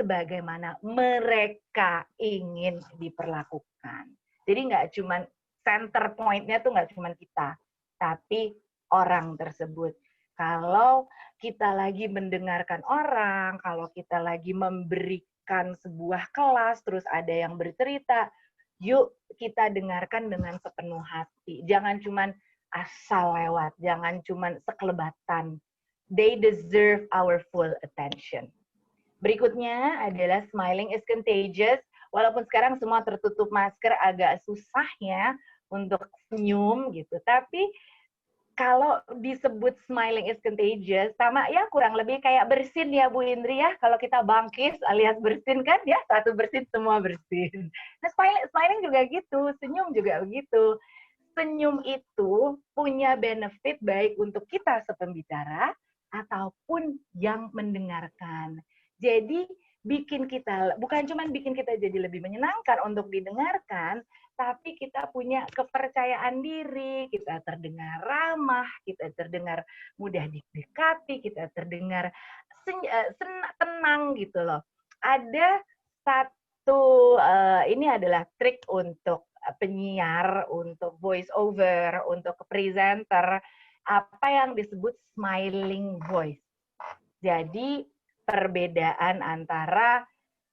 sebagaimana mereka ingin diperlakukan. Jadi nggak cuma center point-nya tuh nggak cuma kita, tapi orang tersebut. Kalau kita lagi mendengarkan orang, kalau kita lagi memberikan sebuah kelas, terus ada yang bercerita, yuk kita dengarkan dengan sepenuh hati. Jangan cuma asal lewat, jangan cuma sekelebatan. They deserve our full attention. Berikutnya adalah smiling is contagious. Walaupun sekarang semua tertutup masker, agak susah ya untuk senyum gitu. Tapi kalau disebut smiling is contagious, sama ya kurang lebih kayak bersin ya Bu Indri ya. Kalau kita bangkis alias bersin kan ya, satu bersin semua bersin. Nah smiling juga gitu, senyum juga begitu. Senyum itu punya benefit baik untuk kita sepembicara ataupun yang mendengarkan. Jadi bikin kita, bukan cuma bikin kita jadi lebih menyenangkan untuk didengarkan, tapi kita punya kepercayaan diri, kita terdengar ramah, kita terdengar mudah didekati, kita terdengar tenang gitu loh. Ada satu, ini adalah trik untuk penyiar, untuk voice over, untuk presenter, apa yang disebut smiling voice. Jadi perbedaan antara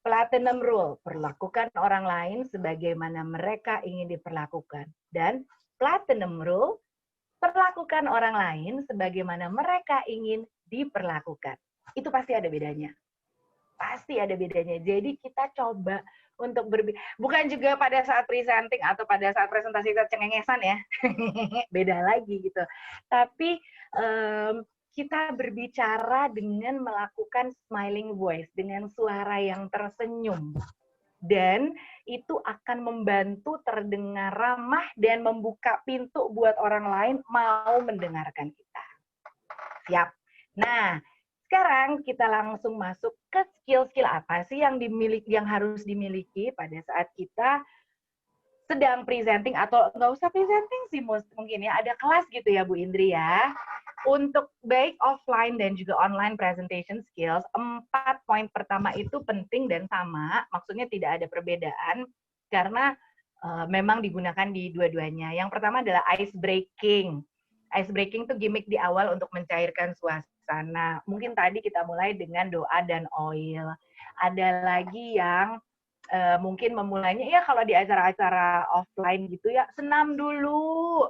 platinum rule, perlakukan orang lain sebagaimana mereka ingin diperlakukan, dan platinum rule, perlakukan orang lain sebagaimana mereka ingin diperlakukan. Itu pasti ada bedanya. Pasti ada bedanya. Jadi kita coba untuk bukan juga pada saat presenting atau pada saat presentasi kita cengengesan ya. Beda lagi gitu. Tapi kita berbicara dengan melakukan smiling voice, dengan suara yang tersenyum. Dan itu akan membantu terdengar ramah dan membuka pintu buat orang lain mau mendengarkan kita. Siap. Nah, sekarang kita langsung masuk ke skill-skill apa sih yang harus dimiliki pada saat kita sedang presenting, atau nggak usah presenting sih mungkin ya, ada kelas gitu ya Bu Indri ya. Untuk baik offline dan juga online presentation skills, 4 poin pertama itu penting dan sama, maksudnya tidak ada perbedaan, karena memang digunakan di dua-duanya. Yang pertama adalah ice breaking. Ice breaking itu gimmick di awal untuk mencairkan suasana. Mungkin tadi kita mulai dengan doa dan oil. Ada lagi yang mungkin memulainya ya kalau di acara-acara offline gitu ya, senam dulu,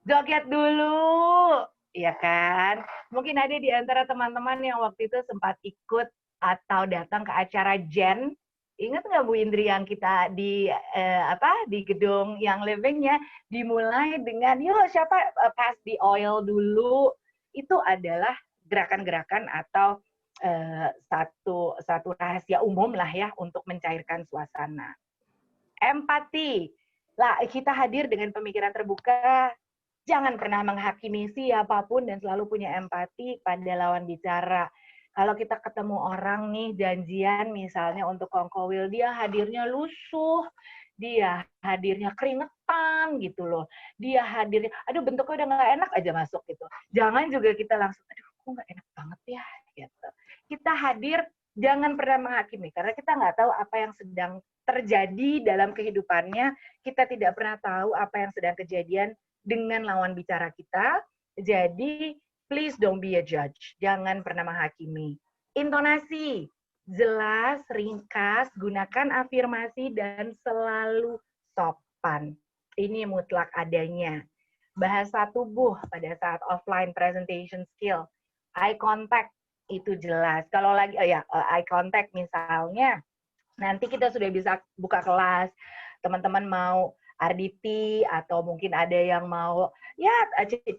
joget dulu, ya kan? Mungkin ada di antara teman-teman yang waktu itu sempat ikut atau datang ke acara Jen. Ingat nggak Bu Indri yang kita di di gedung yang livingnya dimulai dengan yuk siapa pass the oil dulu. Itu adalah gerakan-gerakan atau satu rahasia umum lah ya untuk mencairkan suasana. Empati. Lah, kita hadir dengan pemikiran terbuka, jangan pernah menghakimi siapapun dan selalu punya empati pada lawan bicara. Kalau kita ketemu orang nih janjian misalnya untuk kongkowil, dia hadirnya lusuh, dia hadirnya keringetan gitu loh. Dia hadirnya, aduh bentuknya udah nggak enak aja masuk gitu. Jangan juga kita langsung, aduh kok nggak enak banget ya gitu. Kita hadir, jangan pernah menghakimi, karena kita nggak tahu apa yang sedang terjadi dalam kehidupannya. Kita tidak pernah tahu apa yang sedang kejadian dengan lawan bicara kita. Jadi, please don't be a judge. Jangan pernah menghakimi. Intonasi. Jelas, ringkas, gunakan afirmasi, dan selalu sopan. Ini mutlak adanya. Bahasa tubuh pada saat offline presentation skill. Eye contact, itu jelas. Kalau lagi, eye contact misalnya, nanti kita sudah bisa buka kelas, teman-teman mau RDT atau mungkin ada yang mau ya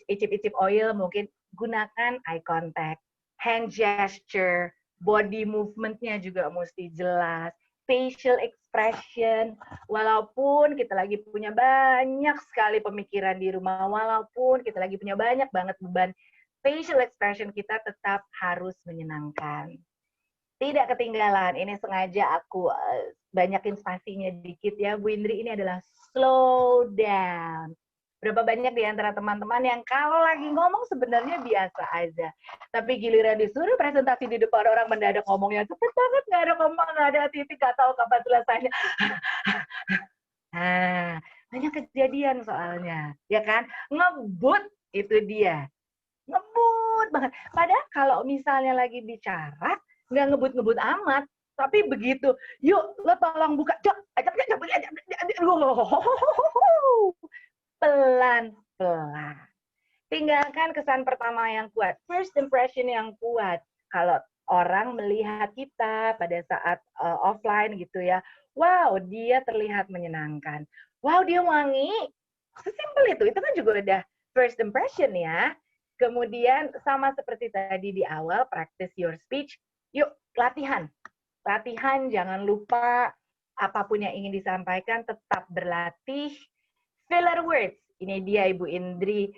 icip-icip oil, mungkin gunakan eye contact, hand gesture, body movement-nya juga mesti jelas, facial expression, walaupun kita lagi punya banyak sekali pemikiran di rumah, walaupun kita lagi punya banyak banget beban, facial expression kita tetap harus menyenangkan. Tidak ketinggalan, ini sengaja aku banyakin spasinya dikit ya, Bu Indri, ini adalah slow down. Berapa banyak di antara teman-teman yang kalau lagi ngomong sebenarnya biasa aja, tapi giliran disuruh presentasi di depan orang mendadak ngomongnya cepet banget, nggak ada ngomong, nggak ada titik, nggak tahu kapan selesainya. Nah, banyak kejadian soalnya, ya kan? Ngebut itu dia, ngebut banget. Padahal kalau misalnya lagi bicara, nggak ngebut-ngebut amat, tapi begitu, yuk lo tolong buka, pelan-pelan. Tinggalkan kesan pertama yang kuat, first impression yang kuat. Kalau orang melihat kita pada saat offline gitu ya, wow dia terlihat menyenangkan, wow dia wangi, sesimpel itu kan juga udah first impression ya. Kemudian sama seperti tadi di awal, practice your speech. Yuk, latihan. Latihan, jangan lupa apapun yang ingin disampaikan, tetap berlatih. Filler words. Ini dia Ibu Indri.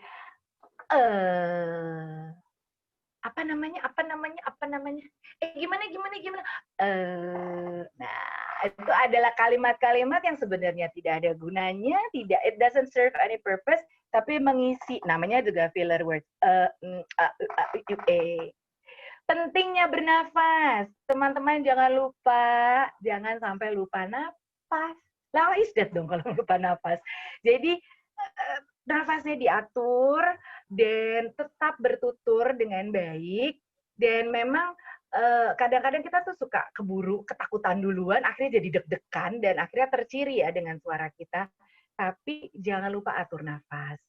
Apa namanya? Gimana? Nah, itu adalah kalimat-kalimat yang sebenarnya tidak ada gunanya, it doesn't serve any purpose, tapi mengisi. Namanya juga filler words. Pentingnya bernafas. Teman-teman jangan sampai lupa nafas. Lah isdat dong kalau lupa nafas. Jadi nafasnya diatur dan tetap bertutur dengan baik. Dan memang kadang-kadang kita tuh suka keburu ketakutan duluan, akhirnya jadi deg-degan dan akhirnya terciri ya dengan suara kita. Tapi jangan lupa atur nafas.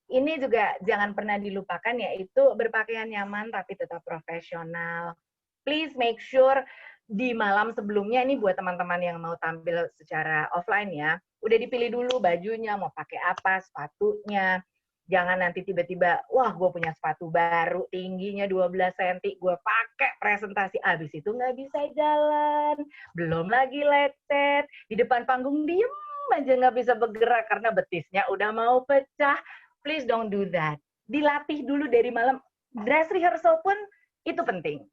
Ini juga jangan pernah dilupakan, yaitu berpakaian nyaman tapi tetap profesional. Please make sure di malam sebelumnya, ini buat teman-teman yang mau tampil secara offline ya, udah dipilih dulu bajunya, mau pakai apa, sepatunya, Jangan nanti tiba-tiba, wah gue punya sepatu baru, tingginya 12 cm, gue pakai presentasi, abis itu nggak bisa jalan, belum lagi lecet, di depan panggung diem aja nggak bisa bergerak karena betisnya udah mau pecah. Please don't do that. Dilatih dulu dari malam, dress rehearsal pun itu penting.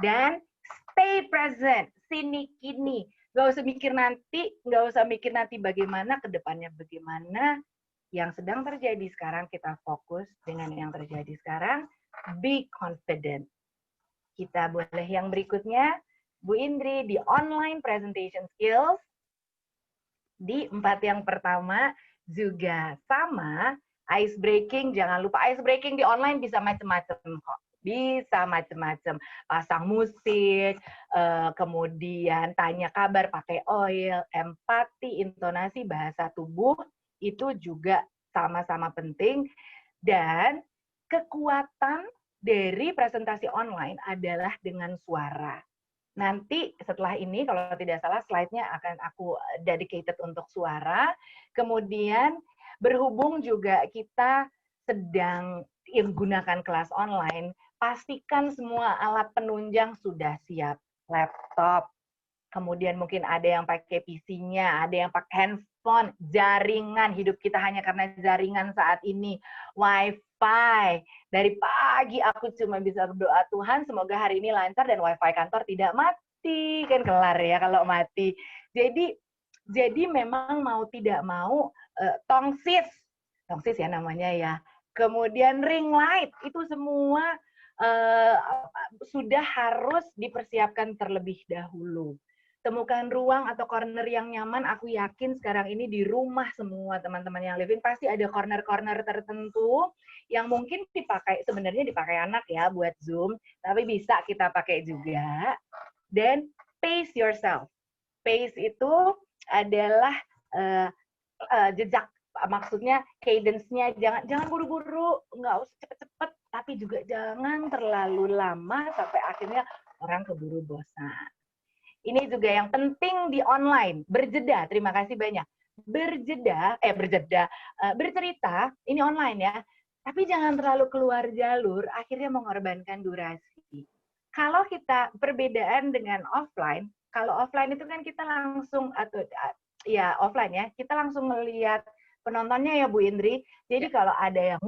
Dan stay present, sini kini. Nggak usah mikir nanti bagaimana, ke depannya bagaimana. Yang sedang terjadi sekarang, kita fokus dengan yang terjadi sekarang. Be confident. Kita boleh yang berikutnya, Bu Indri, di online presentation skills. Di 4 yang pertama juga sama, ice breaking. Jangan lupa ice breaking di online bisa macam-macam kok. Bisa macam-macam. Pasang musik, kemudian tanya kabar pakai oil, empati, intonasi, bahasa tubuh, itu juga sama-sama penting. Dan kekuatan dari presentasi online adalah dengan suara. Nanti setelah ini, kalau tidak salah, slide-nya akan aku dedicated untuk suara. Kemudian berhubung juga kita sedang menggunakan kelas online, pastikan semua alat penunjang sudah siap. Laptop, kemudian mungkin ada yang pakai PC-nya, ada yang pakai handphone, jaringan, hidup kita hanya karena jaringan saat ini, Wi-Fi. Dari pagi aku cuma bisa berdoa, Tuhan semoga hari ini lancar dan Wi-Fi kantor tidak mati. Kan kelar ya kalau mati. Jadi memang mau tidak mau, tongsis ya namanya ya. Kemudian ring light, itu semua sudah harus dipersiapkan terlebih dahulu. Temukan ruang atau corner yang nyaman. Aku yakin sekarang ini di rumah semua teman-teman yang living pasti ada corner-corner tertentu yang mungkin sebenarnya dipakai anak ya buat Zoom, tapi bisa kita pakai juga. Dan pace yourself. Pace itu adalah jejak, maksudnya cadence-nya, jangan buru-buru, nggak usah cepet-cepet, tapi juga jangan terlalu lama sampai akhirnya orang keburu bosan. Ini juga yang penting di online, berjeda. Terima kasih banyak. Bercerita, ini online ya, tapi jangan terlalu keluar jalur, akhirnya mengorbankan durasi. Kalau kita perbedaan dengan offline, kalau offline itu kan kita langsung, atau ya offline ya, kita langsung melihat penontonnya ya Bu Indri. Jadi kalau ada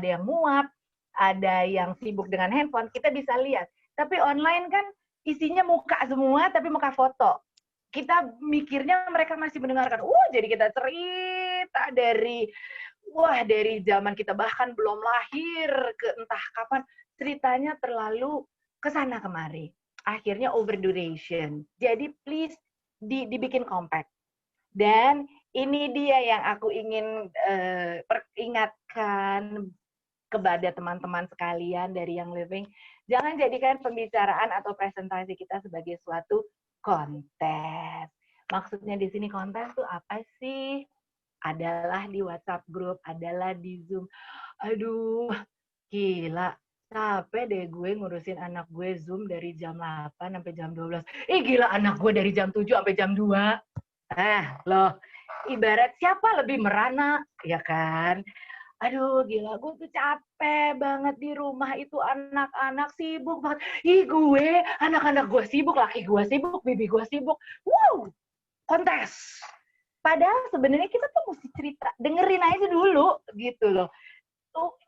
yang muap, ada yang sibuk dengan handphone, kita bisa lihat. Tapi online kan isinya muka semua, tapi muka foto. Kita mikirnya mereka masih mendengarkan. Jadi kita cerita dari zaman kita bahkan belum lahir ke entah kapan, ceritanya terlalu kesana kemari. Akhirnya over duration. Jadi please dibikin compact. Dan ini dia yang aku ingin peringatkan kepada teman-teman sekalian dari yang living, jangan jadikan pembicaraan atau presentasi kita sebagai suatu kontes. Maksudnya di sini kontes tuh apa sih? Adalah di WhatsApp group, adalah di Zoom. Aduh, gila. Capek deh gue ngurusin anak gue Zoom dari jam 8 sampai jam 12. Gila, anak gue dari jam 7 sampai jam 2. Loh, ibarat siapa lebih merana, ya kan? Aduh, gila, gue tuh capek banget di rumah itu, anak-anak sibuk banget. Gue, anak-anak gue sibuk, laki gue sibuk, bibi gue sibuk. Wow, kontes. Padahal sebenarnya kita tuh mesti cerita, dengerin aja dulu, gitu loh.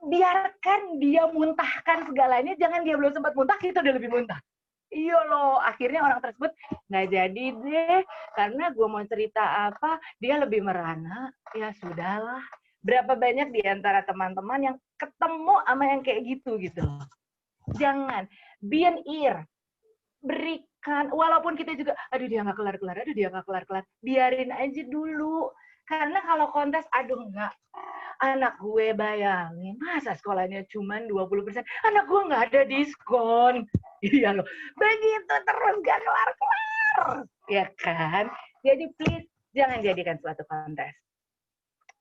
Biarkan dia muntahkan segalanya, jangan dia belum sempat muntah, kita udah lebih muntah. Iya loh, akhirnya orang tersebut nggak jadi deh, karena gue mau cerita apa, dia lebih merana, ya sudahlah. Berapa banyak di antara teman-teman yang ketemu sama yang kayak gitu loh. Jangan, be an ear. Berikan, walaupun kita juga, aduh dia nggak kelar-kelar, biarin aja dulu. Karena kalau kontes, aduh enggak, anak gue bayangin, masa sekolahnya cuma 20%, anak gue nggak ada diskon. Iya loh, begitu terus nggak kelar-kelar. Ya kan? Jadi please, jangan jadikan suatu kontes.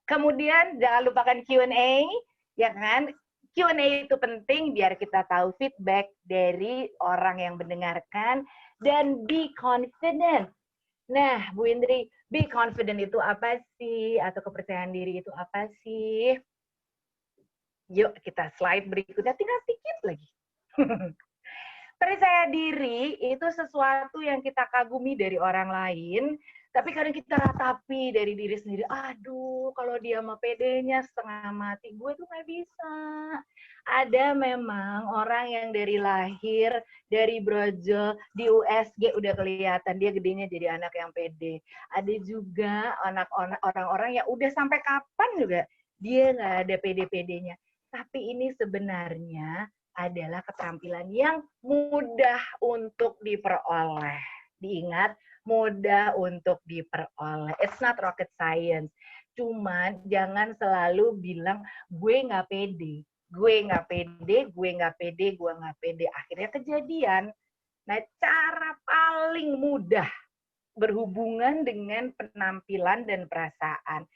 Kemudian jangan lupakan Q&A, ya kan? Q&A itu penting biar kita tahu feedback dari orang yang mendengarkan, dan be confident. Nah, Bu Indri, be confident itu apa sih? Atau kepercayaan diri itu apa sih? Yuk kita slide berikutnya, tinggal dikit lagi. Percaya diri itu sesuatu yang kita kagumi dari orang lain, tapi kadang kita ratapi dari diri sendiri. Aduh, kalau dia mah pedenya setengah mati, gue tuh nggak bisa. Ada memang orang yang dari lahir, dari brojol, di USG udah kelihatan dia gedenya jadi anak yang pede. Ada juga orang-orang yang udah sampai kapan juga dia nggak ada pede-pedenya. Tapi ini sebenarnya adalah keterampilan yang mudah untuk diperoleh. Diingat, mudah untuk diperoleh. It's not rocket science. Cuman jangan selalu bilang, gue nggak pede. Gue nggak pede, gue nggak pede, gue nggak pede. Akhirnya kejadian. Nah, cara paling mudah berhubungan dengan penampilan dan perasaan.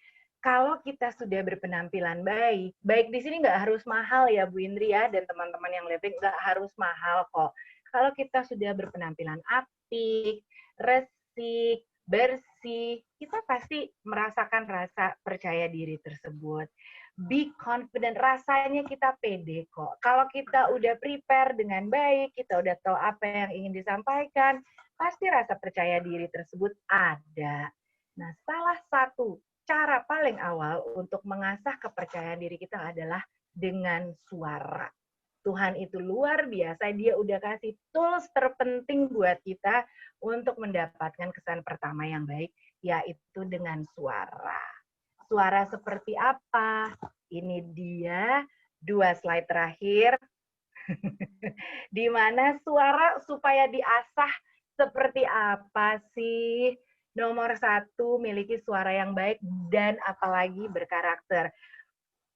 Kalau kita sudah berpenampilan baik, baik di sini nggak harus mahal ya Bu Indri ya, dan teman-teman yang living nggak harus mahal kok. Kalau kita sudah berpenampilan apik, resik, bersih, kita pasti merasakan rasa percaya diri tersebut. Be confident, rasanya kita pede kok. Kalau kita udah prepare dengan baik, kita udah tahu apa yang ingin disampaikan, pasti rasa percaya diri tersebut ada. Nah, salah satu cara paling awal untuk mengasah kepercayaan diri kita adalah dengan suara. Tuhan itu luar biasa, dia udah kasih tools terpenting buat kita untuk mendapatkan kesan pertama yang baik, yaitu dengan suara. Suara seperti apa? Ini dia 2 slide terakhir, di mana suara supaya diasah seperti apa sih? Nomor 1, miliki suara yang baik dan apalagi berkarakter.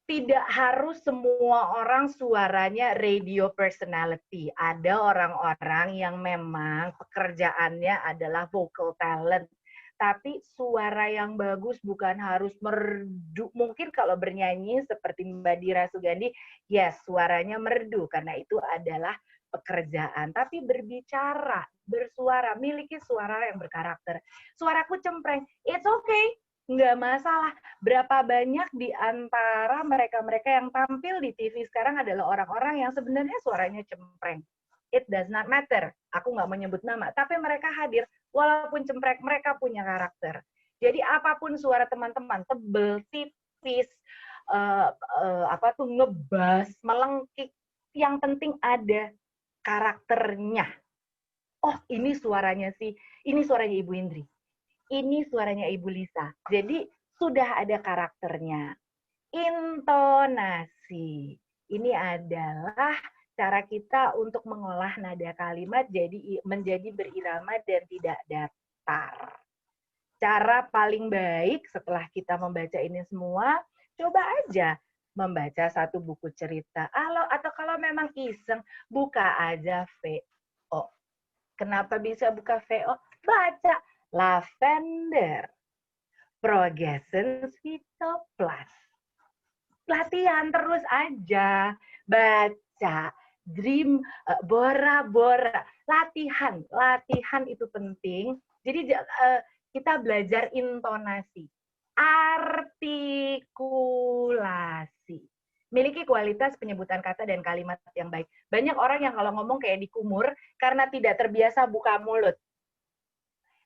Tidak harus semua orang suaranya radio personality. Ada orang-orang yang memang pekerjaannya adalah vocal talent. Tapi suara yang bagus bukan harus merdu. Mungkin kalau bernyanyi seperti Mbak Dira Sugandi, yes, suaranya merdu karena itu adalah pekerjaan. Tapi berbicara, bersuara, miliki suara yang berkarakter. Suaraku cempreng, it's okay, nggak masalah. Berapa banyak di antara mereka-mereka yang tampil di TV sekarang adalah orang-orang yang sebenarnya suaranya cempreng. It does not matter. Aku nggak menyebut nama, tapi mereka hadir. Walaupun cempreng, mereka punya karakter. Jadi apapun suara teman-teman, tebel, tipis, ngebas, melengkik, yang penting ada karakternya. Oh, ini suaranya ini suaranya Ibu Indri. Ini suaranya Ibu Lisa. Jadi sudah ada karakternya. Intonasi. Ini adalah cara kita untuk mengolah nada kalimat menjadi berirama dan tidak datar. Cara paling baik setelah kita membaca ini semua, coba aja membaca satu buku cerita. Atau kalau memang iseng, buka aja VO. Kenapa bisa buka VO? Baca Lavender, Progression Sweeto Plus. Latihan terus aja, baca, dream, bora-bora, latihan itu penting. Jadi kita belajar intonasi, artikulasi, miliki kualitas penyebutan kata dan kalimat yang baik. Banyak orang yang kalau ngomong kayak dikumur karena tidak terbiasa buka mulut.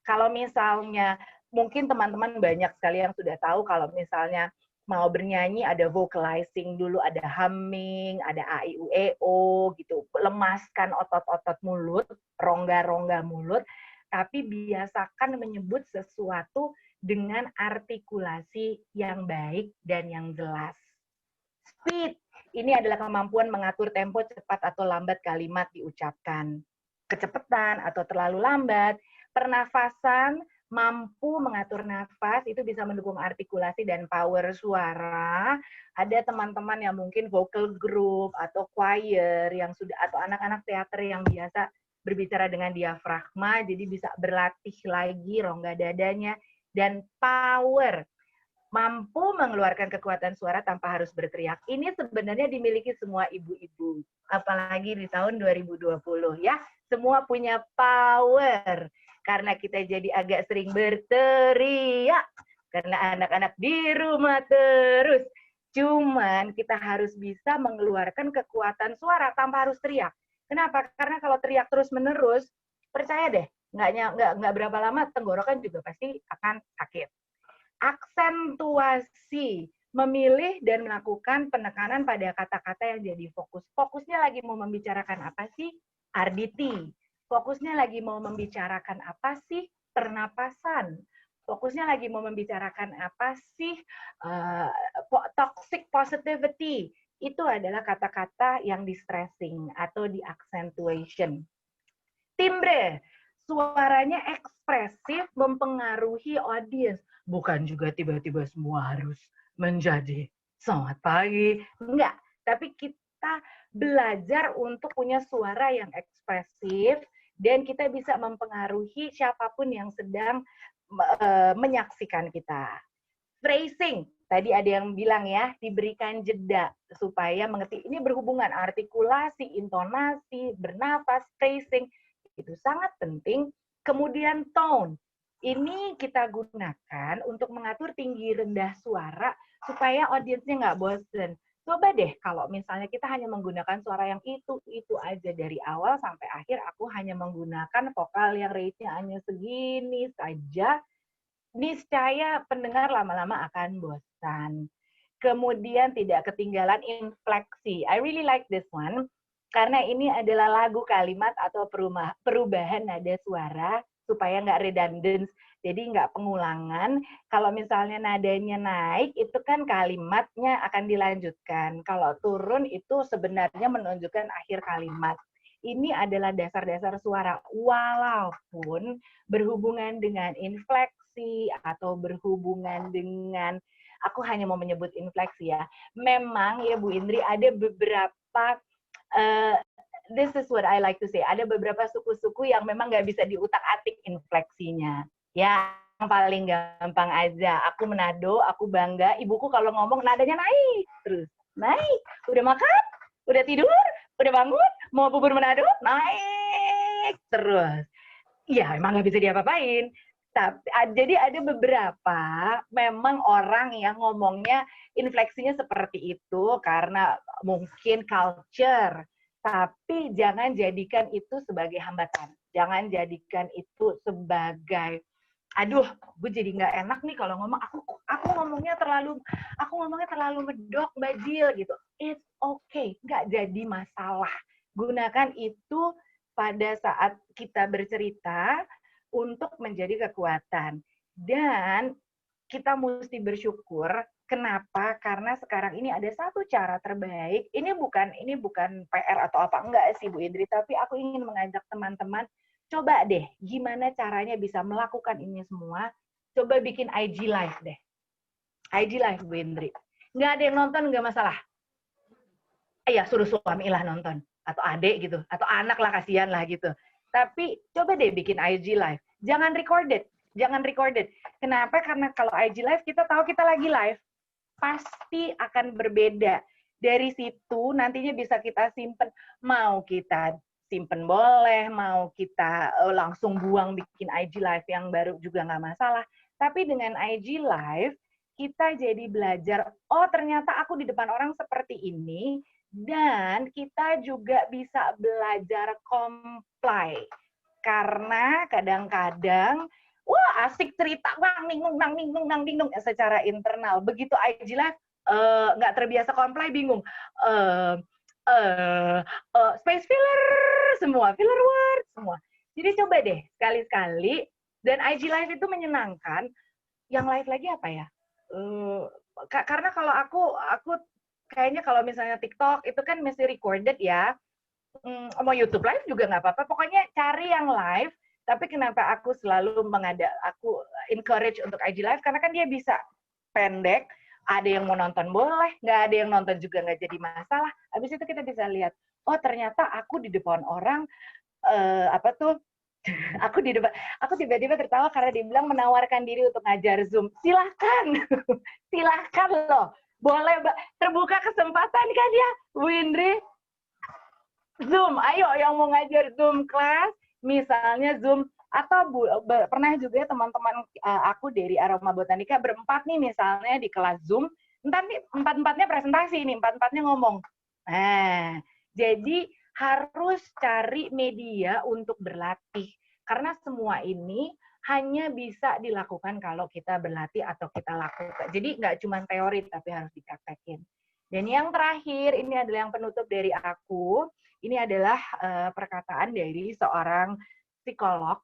Kalau misalnya, mungkin teman-teman banyak sekali yang sudah tahu kalau misalnya mau bernyanyi ada vocalizing dulu, ada humming, ada a, i, u, e, o gitu. Lemaskan otot-otot mulut, rongga-rongga mulut, tapi biasakan menyebut sesuatu dengan artikulasi yang baik dan yang jelas. Speed, ini adalah kemampuan mengatur tempo cepat atau lambat kalimat diucapkan. Kecepatan atau terlalu lambat. Pernafasan, mampu mengatur nafas, itu bisa mendukung artikulasi dan power suara. Ada teman-teman yang mungkin vocal group atau choir yang sudah, atau anak-anak teater yang biasa berbicara dengan diafragma, jadi bisa berlatih lagi rongga dadanya. Dan power, mampu mengeluarkan kekuatan suara tanpa harus berteriak. Ini sebenarnya dimiliki semua ibu-ibu, apalagi di tahun 2020 ya. Semua punya power. Karena kita jadi agak sering berteriak. Karena anak-anak di rumah terus. Cuman kita harus bisa mengeluarkan kekuatan suara tanpa harus teriak. Kenapa? Karena kalau teriak terus-menerus, percaya deh, nggak berapa lama tenggorokan juga pasti akan sakit. Aksentuasi, memilih dan melakukan penekanan pada kata-kata yang jadi fokus. Fokusnya lagi mau membicarakan apa sih? RDT. Fokusnya lagi mau membicarakan apa sih? Pernapasan. Fokusnya lagi mau membicarakan apa sih? Toxic positivity. Itu adalah kata-kata yang di stressing atau di accentuation. Timbre, suaranya ekspresif mempengaruhi audiens. Bukan juga tiba-tiba semua harus menjadi selamat pagi. Enggak, tapi kita belajar untuk punya suara yang ekspresif dan kita bisa mempengaruhi siapapun yang sedang menyaksikan kita. Phrasing, tadi ada yang bilang ya, diberikan jeda supaya mengerti. Ini berhubungan artikulasi, intonasi, bernafas, phrasing, itu sangat penting. Kemudian tone, ini kita gunakan untuk mengatur tinggi rendah suara supaya audiensnya nggak bosen. Coba deh kalau misalnya kita hanya menggunakan suara yang itu aja dari awal sampai akhir, aku hanya menggunakan vokal yang rate-nya hanya segini saja, niscaya pendengar lama-lama akan bosan. Kemudian tidak ketinggalan infleksi. I really like this one karena ini adalah lagu kalimat atau perubahan nada suara supaya nggak redundant, jadi nggak pengulangan. Kalau misalnya nadanya naik, itu kan kalimatnya akan dilanjutkan. Kalau turun itu sebenarnya menunjukkan akhir kalimat. Ini adalah dasar-dasar suara, walaupun berhubungan dengan infleksi atau berhubungan dengan, aku hanya mau menyebut infleksi ya. Memang ya Bu Indri, ada beberapa, this is what I like to say, ada beberapa suku-suku yang memang nggak bisa diutak-atik infleksinya. Ya, yang paling gampang aja, aku Manado, aku bangga, ibuku kalau ngomong nadanya naik, terus naik, udah makan, udah tidur, udah bangun, mau bubur Manado, naik terus. Ya, emang nggak bisa diapa-apain. Tapi, jadi ada beberapa memang orang yang ngomongnya infleksinya seperti itu karena mungkin culture. Tapi jangan jadikan itu sebagai hambatan. Jangan jadikan itu sebagai, aduh, gue jadi nggak enak nih kalau ngomong, aku ngomongnya terlalu medok, bajil gitu. It's okay, nggak jadi masalah. Gunakan itu pada saat kita bercerita untuk menjadi kekuatan. Dan kita mesti bersyukur. Kenapa? Karena sekarang ini ada satu cara terbaik. Ini bukan PR atau apa enggak sih Bu Indri, tapi aku ingin mengajak teman-teman, coba deh gimana caranya bisa melakukan ini semua. Coba bikin IG live deh. IG live Bu Indri. Nggak ada yang nonton, nggak masalah. Ya suruh suami lah nonton. Atau adik gitu. Atau anak lah, kasihan lah gitu. Tapi coba deh bikin IG live. Jangan recorded. Kenapa? Karena kalau IG live kita tahu kita lagi live. Pasti akan berbeda. Dari situ nantinya bisa kita simpen. Mau kita simpen boleh, mau kita langsung buang bikin IG live yang baru juga nggak masalah. Tapi dengan IG live, kita jadi belajar, oh ternyata aku di depan orang seperti ini, dan kita juga bisa belajar comply. Karena kadang-kadang, wah asik cerita, nang ningung, secara internal. Begitu IG live, nggak terbiasa comply, bingung. Space filler filler word semua. Jadi coba deh sekali-sekali, dan IG live itu menyenangkan. Yang live lagi apa ya? Karena kalau aku kayaknya kalau misalnya TikTok itu kan mesti recorded ya. Mau YouTube live juga nggak apa-apa. Pokoknya cari yang live. Tapi kenapa aku selalu aku encourage untuk IG live, karena kan dia bisa pendek. Ada yang mau nonton boleh, nggak ada yang nonton juga nggak jadi masalah. Habis itu kita bisa lihat, oh ternyata aku di depan orang, aku tiba-tiba tertawa karena dia bilang menawarkan diri untuk ngajar Zoom. Silahkan, silahkan loh. Boleh, terbuka kesempatan kan ya, Bu Indri? Zoom, ayo yang mau ngajar Zoom class, misalnya Zoom, atau pernah juga teman-teman aku dari Aroma Botanika berempat nih misalnya di kelas Zoom, Ntar nih empat-empatnya presentasi nih, empat-empatnya ngomong. Nah, jadi harus cari media untuk berlatih. Karena semua ini hanya bisa dilakukan kalau kita berlatih atau kita lakukan. Jadi nggak cuma teori, tapi harus dipraktekin. Dan yang terakhir, ini adalah yang penutup dari aku. Ini adalah perkataan dari seorang psikolog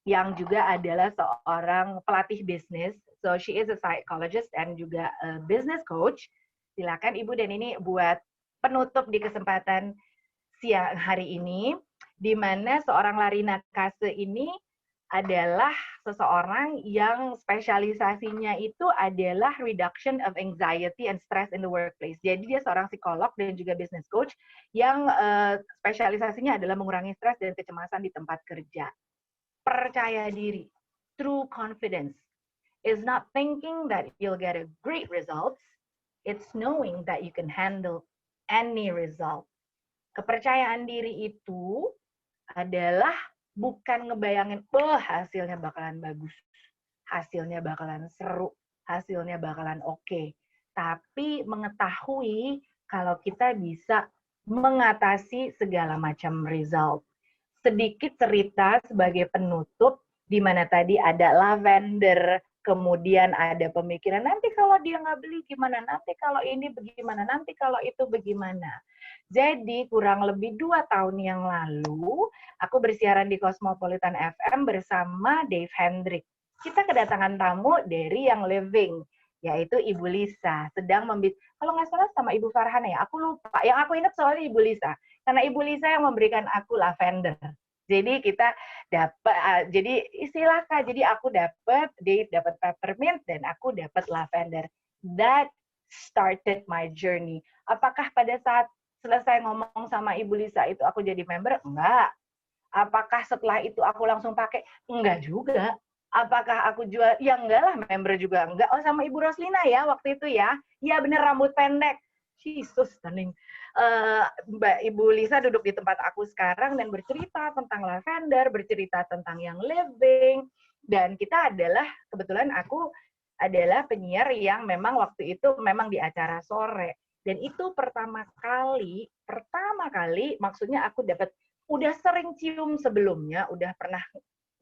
yang juga adalah seorang pelatih bisnis. So she is a psychologist and juga a business coach. Silakan Ibu, dan ini buat penutup di kesempatan siang hari ini, di mana seorang Larina Kase ini adalah seseorang yang spesialisasinya itu adalah reduction of anxiety and stress in the workplace. Jadi dia seorang psikolog dan juga business coach yang spesialisasinya adalah mengurangi stres dan kecemasan di tempat kerja. Percaya diri, true confidence, is not thinking that you'll get a great results, it's knowing that you can handle any result. Kepercayaan diri itu adalah bukan ngebayangin, hasilnya bakalan bagus, hasilnya bakalan seru, hasilnya bakalan oke. Tapi mengetahui kalau kita bisa mengatasi segala macam result. Sedikit cerita sebagai penutup, di mana tadi ada lavender, kemudian ada pemikiran, nanti kalau dia nggak beli gimana, nanti kalau ini bagaimana, nanti kalau itu bagaimana. Jadi kurang lebih 2 tahun yang lalu, aku bersiaran di Cosmopolitan FM bersama Dave Hendrik. Kita kedatangan tamu dari Young Living, yaitu Ibu Lisa. Sedang kalau nggak salah sama Ibu Farhana ya, aku lupa. Yang aku ingat soalnya Ibu Lisa. Karena Ibu Lisa yang memberikan aku lavender. Jadi kita dapat, jadi istilahnya, jadi aku dapat, Dave dapat peppermint, dan aku dapat lavender. That started my journey. Apakah pada saat selesai ngomong sama Ibu Lisa itu aku jadi member? Enggak. Apakah setelah itu aku langsung pakai? Enggak juga. Apakah aku jual? Ya enggak lah, member juga enggak. Oh, sama Ibu Roslina ya waktu itu ya. Iya bener, rambut pendek. She's so stunning. Mbak Ibu Lisa duduk di tempat aku sekarang dan bercerita tentang lavender, bercerita tentang Young Living, dan kita adalah, kebetulan aku adalah penyiar yang memang waktu itu memang di acara sore, dan itu pertama kali maksudnya aku dapat, udah sering cium sebelumnya, udah pernah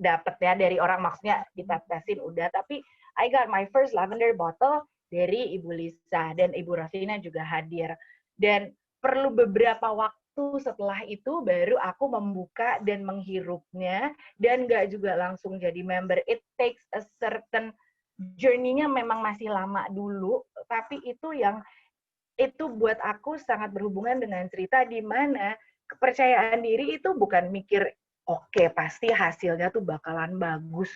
dapat ya dari orang, maksudnya ditetesin udah, tapi I got my first lavender bottle dari Ibu Lisa, dan Ibu Rosina juga hadir. Dan perlu beberapa waktu setelah itu baru aku membuka dan menghirupnya, dan nggak juga langsung jadi member. It takes a certain journey-nya, memang masih lama dulu, tapi itu buat aku sangat berhubungan dengan cerita di mana kepercayaan diri itu bukan mikir, oke, pasti hasilnya tuh bakalan bagus,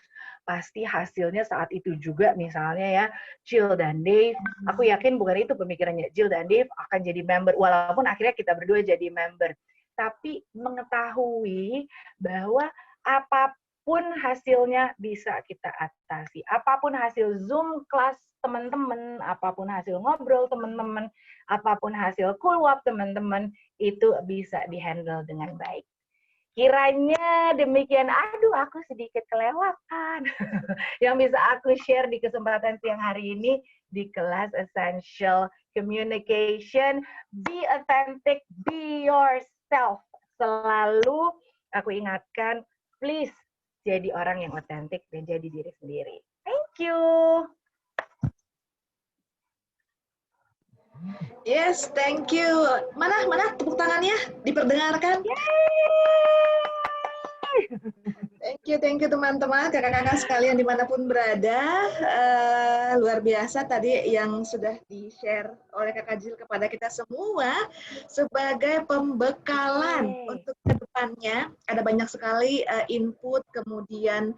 pasti hasilnya saat itu juga, misalnya ya, Jill dan Dave, aku yakin bukan itu pemikirannya, Jill dan Dave akan jadi member, walaupun akhirnya kita berdua jadi member, tapi mengetahui bahwa apapun hasilnya bisa kita atasi, apapun hasil Zoom kelas teman-teman, apapun hasil ngobrol teman-teman, apapun hasil cool walk teman-teman, itu bisa dihandle dengan baik. Kiranya demikian, aduh aku sedikit kelewatan, yang bisa aku share di kesempatan siang hari ini di kelas Essential Communication. Be authentic, be yourself. Selalu aku ingatkan, please jadi orang yang otentik dan jadi diri sendiri. Thank you. Yes, thank you. Mana tepuk tangannya? Diperdengarkan? Thank you teman-teman, kakak-kakak sekalian dimanapun berada. Luar biasa tadi yang sudah di-share oleh Kakak Jill kepada kita semua sebagai pembekalan untuk kedepannya. Ada banyak sekali input, kemudian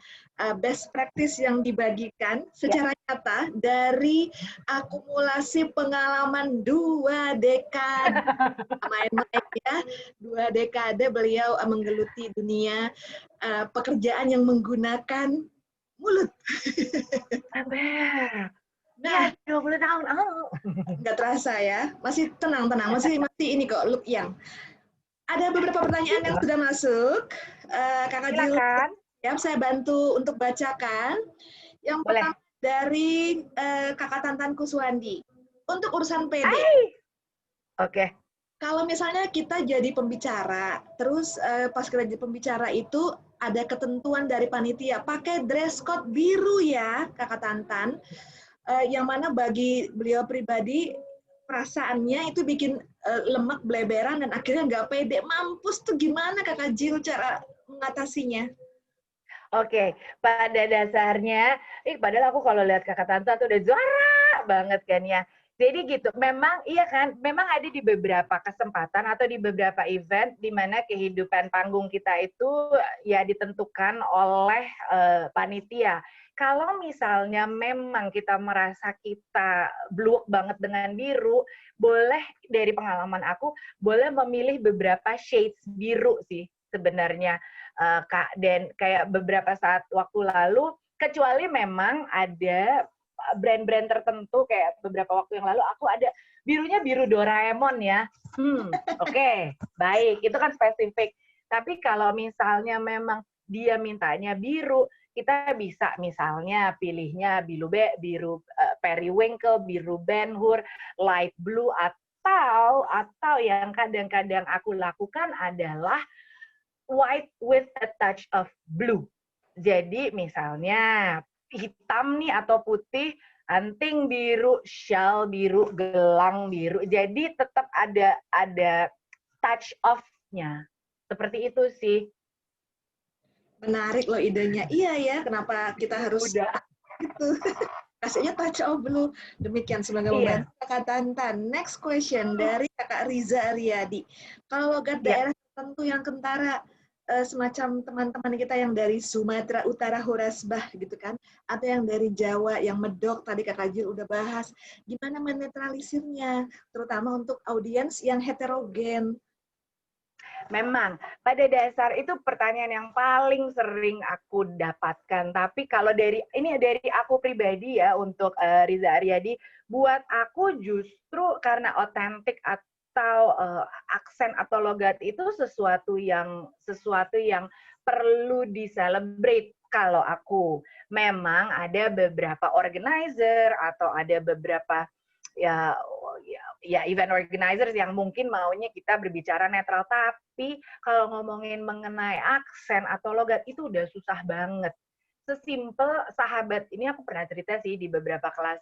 best practice yang dibagikan secara nyata dari akumulasi pengalaman 2 dekade. Main-main ya, 2 dekade beliau menggeluti dunia pekerjaan yang menggunakan mulut. Nah, 20 tahun. Nggak terasa ya, masih tenang-tenang, masih ini kok, look yang. Ada beberapa pertanyaan yang sudah masuk. Kakak Jill, ya, saya bantu untuk bacakan. Yang pertama dari Kakak Tantan Kuswandi. Untuk urusan PD. Oke. Kalau misalnya kita jadi pembicara, terus pas kita jadi pembicara itu ada ketentuan dari panitia, pakai dress code biru ya, Kakak Tantan. Yang mana bagi beliau pribadi, perasaannya itu bikin lemak, beleberan, dan akhirnya nggak pede. Mampus tuh gimana Kakak Jill cara mengatasinya? Oke, pada dasarnya, padahal aku kalau lihat Kakak Tanta tuh udah juara banget kan ya. Jadi gitu, memang iya kan, memang ada di beberapa kesempatan atau di beberapa event di mana kehidupan panggung kita itu ya ditentukan oleh panitia. Kalau misalnya memang kita merasa kita bluk banget dengan biru, boleh dari pengalaman aku, boleh memilih beberapa shades biru sih sebenarnya. Kak, dan kayak beberapa saat waktu lalu, kecuali memang ada brand-brand tertentu kayak beberapa waktu yang lalu aku ada birunya biru Doraemon ya. Oke, baik, itu kan spesifik. Tapi kalau misalnya memang dia mintanya biru, kita bisa misalnya pilihnya biru periwinkle, biru Ben Hur, light blue, atau yang kadang-kadang aku lakukan adalah white with a touch of blue. Jadi misalnya hitam nih atau putih, anting biru, shawl biru, gelang biru. Jadi tetap ada touch of-nya. Seperti itu sih. Menarik loh idenya. Iya ya, kenapa kita harus Udah. gitu. Kasihnya touch of blue. Demikian, semoga membantu Kakak Tantan. Next question dari Kakak Riza Aryadi. Kalau logat daerah tertentu yang kentara, semacam teman-teman kita yang dari Sumatera Utara Horasbah gitu kan, atau yang dari Jawa yang medok, tadi Kakak Jill udah bahas, gimana menetralisirnya, terutama untuk audiens yang heterogen. Memang, pada dasar itu pertanyaan yang paling sering aku dapatkan. Tapi kalau ini dari aku pribadi ya, untuk Riza Aryadi, buat aku justru karena otentik atau aksen atau logat itu sesuatu yang perlu diselebrate. Kalau aku memang ada beberapa organizer atau ada beberapa ya event organizers yang mungkin maunya kita berbicara netral, tapi kalau ngomongin mengenai aksen atau logat itu udah susah banget. Sesimpel sahabat, ini aku pernah cerita sih di beberapa kelas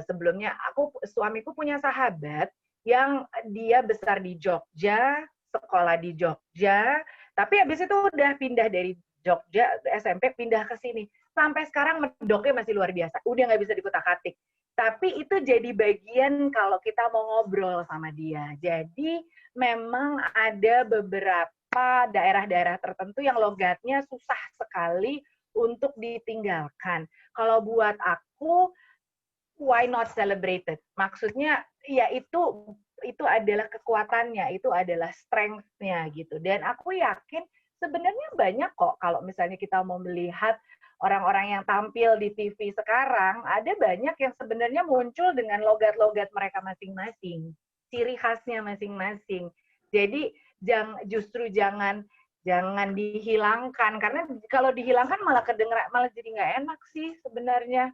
sebelumnya, suamiku punya sahabat yang dia besar di Jogja, sekolah di Jogja, tapi habis itu udah pindah dari Jogja SMP pindah ke sini. Sampai sekarang medoknya masih luar biasa, udah nggak bisa dikutak-atik. Tapi itu jadi bagian kalau kita mau ngobrol sama dia. Jadi memang ada beberapa daerah-daerah tertentu yang logatnya susah sekali untuk ditinggalkan. Kalau buat aku, why not celebrate it? Maksudnya ya itu adalah kekuatannya, itu adalah strength-nya gitu. Dan aku yakin sebenarnya banyak kok kalau misalnya kita mau melihat orang-orang yang tampil di TV sekarang, ada banyak yang sebenarnya muncul dengan logat-logat mereka masing-masing, ciri khasnya masing-masing. Jadi justru jangan dihilangkan, karena kalau dihilangkan malah kedengeran, malah jadi nggak enak sih sebenarnya,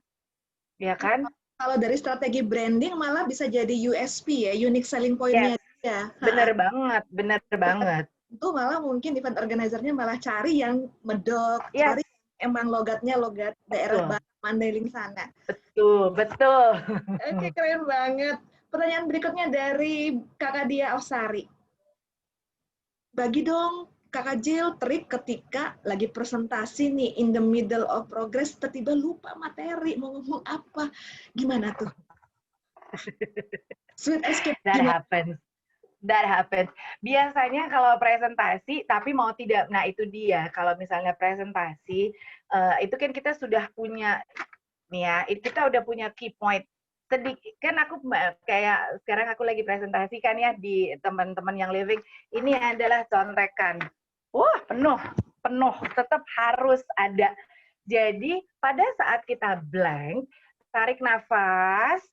ya kan? Kalau dari strategi branding malah bisa jadi USP ya, unique selling point-nya. Yes. Bener banget. Itu malah mungkin event organizer-nya malah cari yang medok, cari emang logatnya logat daerah Mandailing sana. Betul. Oke, keren banget. Pertanyaan berikutnya dari Kakak Dia Osari. Bagi dong Kakak Jill trik ketika lagi presentasi nih, in the middle of progress, tiba-tiba lupa materi, mau ngomong apa. Gimana tuh? Sweet escape. That happens. Biasanya kalau presentasi, tapi mau tidak, nah itu dia. Kalau misalnya presentasi, itu kan kita sudah punya, nih ya, kita udah punya key point. Sedikit kan aku kayak sekarang aku lagi presentasi kan ya di teman-teman yang living. Ini adalah contekan. Wah, penuh, tetap harus ada. Jadi pada saat kita blank, tarik nafas,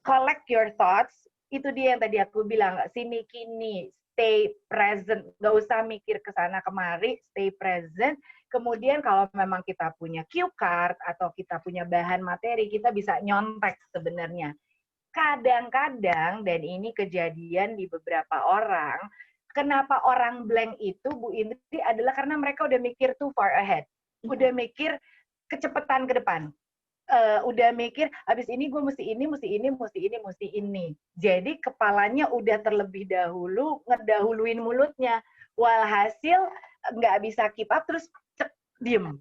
collect your thoughts. Itu dia yang tadi aku bilang, sini kini, stay present, nggak usah mikir ke sana kemari, stay present. Kemudian kalau memang kita punya cue card atau kita punya bahan materi, kita bisa nyontek sebenarnya. kadang-kadang, dan ini kejadian di beberapa orang, kenapa orang blank itu, Bu Indri, adalah karena mereka udah mikir too far ahead. Udah mikir kecepatan ke depan. Udah mikir, habis ini gue mesti ini, mesti ini, mesti ini, mesti ini. Jadi kepalanya udah terlebih dahulu ngedahuluin mulutnya. Walhasil nggak bisa keep up, terus diem.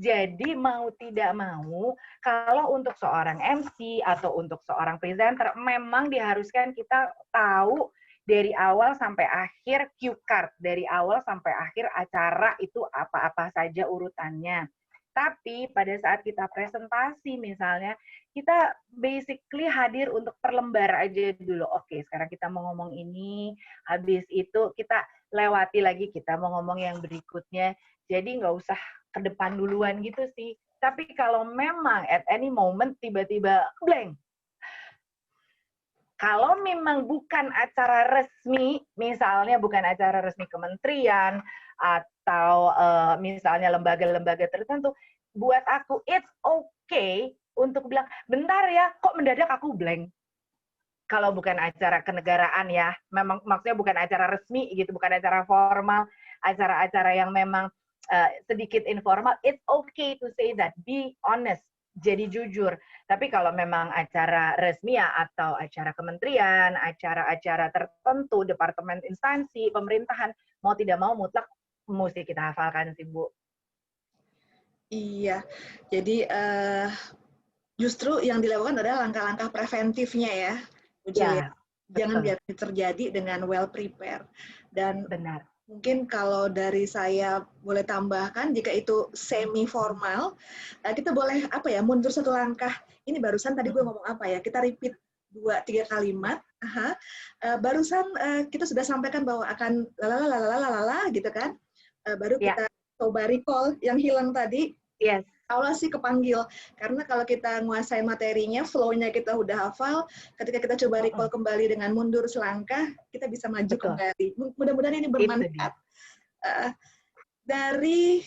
Jadi mau tidak mau, kalau untuk seorang MC atau untuk seorang presenter, memang diharuskan kita tahu dari awal sampai akhir cue card, dari awal sampai akhir acara itu apa-apa saja urutannya. Tapi pada saat kita presentasi misalnya, kita basically hadir untuk per lembar aja dulu. Oke, sekarang kita mau ngomong ini, habis itu kita lewati lagi, kita mau ngomong yang berikutnya. Jadi nggak usah ke depan duluan gitu sih. Tapi kalau memang at any moment tiba-tiba blank, kalau memang bukan acara resmi, misalnya bukan acara resmi kementerian atau misalnya lembaga-lembaga tertentu, buat aku it's okay untuk bilang, bentar ya, kok mendadak aku blank. Kalau bukan acara kenegaraan ya, memang maksudnya bukan acara resmi gitu, bukan acara formal, acara-acara yang memang sedikit informal, it's okay to say that, be honest, jadi jujur. Tapi kalau memang acara resmi ya, atau acara kementerian, acara-acara tertentu, departemen instansi, pemerintahan, mau tidak mau mutlak mesti kita hafalkan sih, Bu. Iya, jadi justru yang dilakukan adalah langkah-langkah preventifnya ya, Bu Julia. Jangan biar terjadi dengan well prepared. Dan benar. Mungkin kalau dari saya boleh tambahkan, jika itu semi formal, kita boleh mundur satu langkah. Ini barusan tadi gue ngomong apa ya? Kita repeat 2-3 kalimat. Barusan kita sudah sampaikan bahwa akan lalalala gitu kan? Baru kita coba recall yang hilang tadi. Yes. Allah sih kepanggil, karena kalau kita nguasai materinya, flow-nya kita udah hafal, ketika kita coba recall kembali dengan mundur selangkah, kita bisa maju kembali. Mudah-mudahan ini bermanfaat. Dari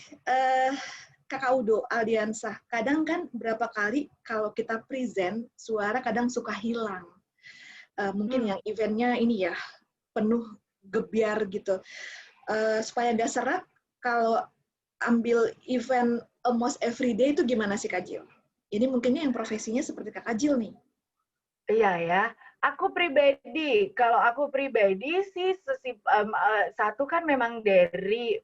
Kakak Udo, Aldiansah, kadang kan berapa kali kalau kita present, suara kadang suka hilang. Mungkin yang eventnya ini ya, penuh gebiar gitu. Supaya nggak serak, kalau ambil event almost every day itu gimana sih Kak Jill? Ini mungkinnya yang profesinya seperti Kak Jill nih. Iya ya. Kalau aku pribadi sih satu kan memang dari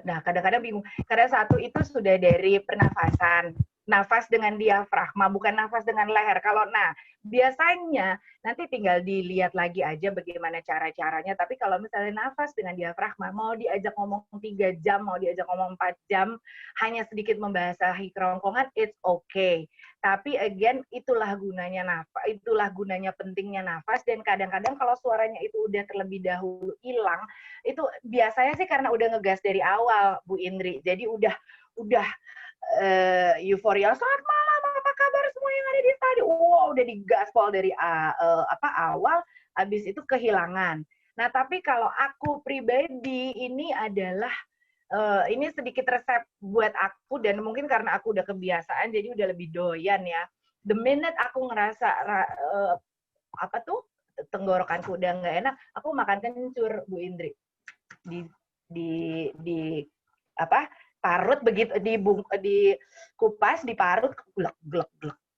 nah kadang-kadang bingung karena satu itu sudah dari pernafasan, nafas dengan diafragma, bukan nafas dengan leher. Kalau biasanya nanti tinggal dilihat lagi aja bagaimana cara-caranya, tapi kalau misalnya nafas dengan diafragma, mau diajak ngomong 3 jam, mau diajak ngomong 4 jam, hanya sedikit membasahi kerongkongan, it's okay. Tapi again, itulah gunanya nafas, itulah gunanya pentingnya nafas, dan kadang-kadang kalau suaranya itu udah terlebih dahulu hilang, itu biasanya sih karena udah ngegas dari awal, Bu Indri. Jadi udah euforia, selamat malam, apa kabar semua yang ada di stadion? Wow, udah digaspol dari awal, habis itu kehilangan. Nah, tapi kalau aku pribadi ini adalah ini sedikit resep buat aku, dan mungkin karena aku udah kebiasaan, jadi udah lebih doyan ya. The minute aku ngerasa tenggorokanku udah nggak enak, aku makan kencur, Bu Indri. Parut begitu, di kupas, diparut, glek.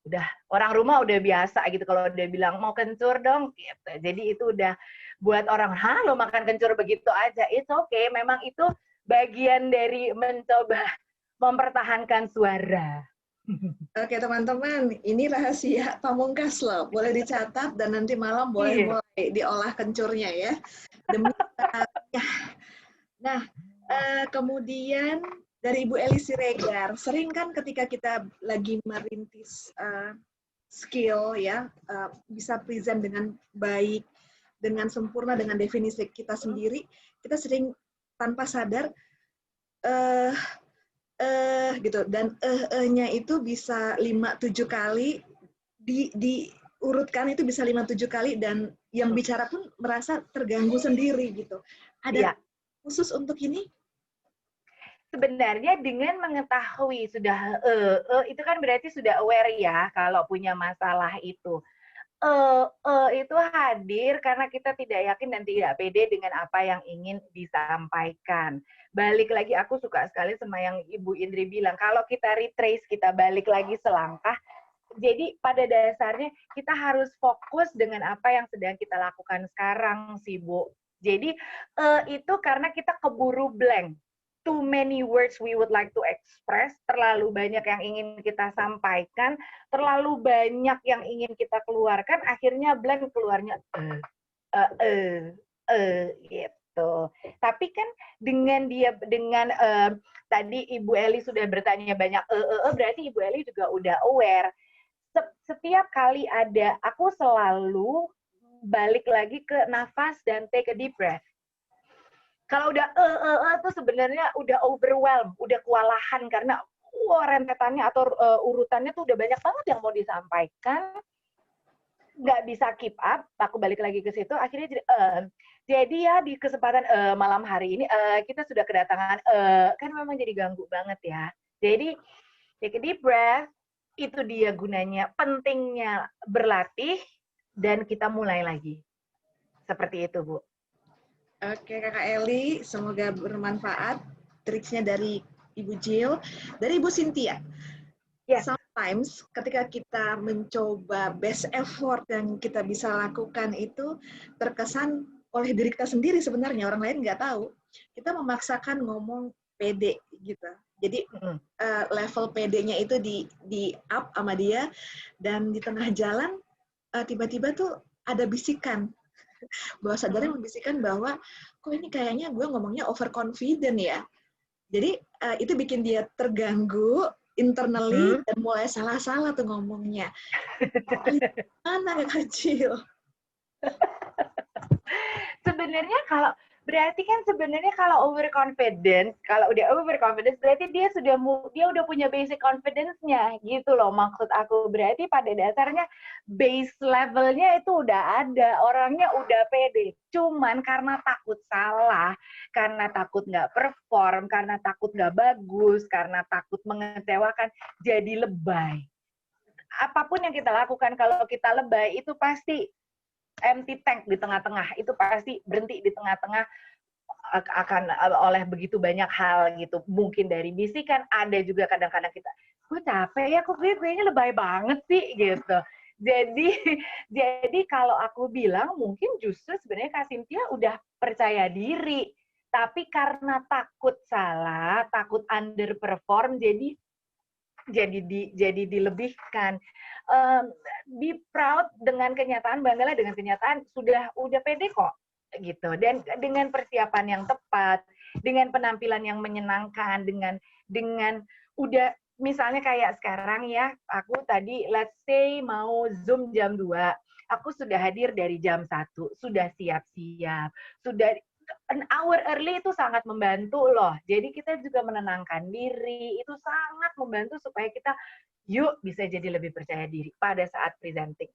Udah orang rumah udah biasa gitu kalau udah bilang mau kencur dong gitu. Jadi itu udah buat orang, lo makan kencur begitu aja, it's okay. Memang itu bagian dari mencoba mempertahankan suara. Oke teman-teman, ini rahasia pamungkas loh. Boleh dicatat dan nanti malam boleh mulai diolah kencurnya ya. Demi Nah, kemudian dari Ibu Eli Siregar, sering kan ketika kita lagi merintis skill ya, bisa present dengan baik, dengan sempurna, dengan definisi kita sendiri, kita sering tanpa sadar gitu, dan nya itu bisa 5-7 kali diurutkan, itu bisa 5-7 kali, dan yang bicara pun merasa terganggu sendiri gitu. Ada khusus untuk ini? Sebenarnya dengan mengetahui sudah itu kan berarti sudah aware ya kalau punya masalah itu. itu hadir karena kita tidak yakin dan tidak pede dengan apa yang ingin disampaikan. Balik lagi, aku suka sekali sama yang Ibu Indri bilang, kalau kita retrace, kita balik lagi selangkah, jadi pada dasarnya kita harus fokus dengan apa yang sedang kita lakukan sekarang sih, Bu. Jadi itu karena kita keburu blank. Too many words we would like to express, terlalu banyak yang ingin kita sampaikan, terlalu banyak yang ingin kita keluarkan, akhirnya blank, keluarnya gitu. Tapi kan dengan tadi Ibu Eli sudah bertanya banyak berarti Ibu Eli juga udah aware. Setiap kali ada, aku selalu balik lagi ke nafas dan take a deep breath. Kalau udah tuh sebenarnya udah overwhelmed, udah kewalahan karena rentetannya atau urutannya tuh udah banyak banget yang mau disampaikan, nggak bisa keep up. Aku balik lagi ke situ, akhirnya jadi ya di kesempatan malam hari ini kita sudah kedatangan kan memang jadi ganggu banget ya. Jadi take a deep breath, itu dia gunanya, pentingnya berlatih dan kita mulai lagi. Seperti itu, Bu. Oke, Kakak Eli, semoga bermanfaat triksnya dari Ibu Jill. Dari Ibu Cynthia, sometimes ketika kita mencoba best effort yang kita bisa lakukan itu terkesan oleh diri kita sendiri sebenarnya, orang lain nggak tahu. Kita memaksakan ngomong pede gitu. Jadi level PD-nya itu di up sama dia, dan di tengah jalan tiba-tiba tuh ada bisikan. Bahwa sadarnya membisikkan bahwa kok ini kayaknya gue ngomongnya overconfident ya. Jadi itu bikin dia terganggu internally dan mulai salah-salah tuh ngomongnya. Mana Kak Jill? Sebenarnya kalau berarti kan sebenarnya kalau overconfidence, kalau udah overconfidence berarti dia udah punya basic confidence-nya gitu loh, maksud aku. Berarti pada dasarnya base levelnya itu udah ada, orangnya udah pede. Cuman karena takut salah, karena takut nggak perform, karena takut nggak bagus, karena takut mengecewakan, jadi lebay. Apapun yang kita lakukan kalau kita lebay itu pasti empty tank di tengah-tengah, itu pasti berhenti di tengah-tengah akan oleh begitu banyak hal gitu. Mungkin dari bisikan, ada juga kadang-kadang kita, gue capek ya, kok gue kayaknya lebay banget sih gitu. Jadi kalau aku bilang mungkin justru sebenarnya Kak Cynthia udah percaya diri, tapi karena takut salah, takut underperform, jadi dilebihkan. Be proud dengan kenyataan, banggalah dengan kenyataan, udah pede kok gitu. Dan dengan persiapan yang tepat, dengan penampilan yang menyenangkan, dengan udah misalnya kayak sekarang ya, aku tadi let's say mau Zoom jam 2, aku sudah hadir dari jam 1, sudah siap-siap, sudah an hour early itu sangat membantu loh. Jadi kita juga menenangkan diri, itu sangat membantu supaya kita bisa jadi lebih percaya diri pada saat presenting.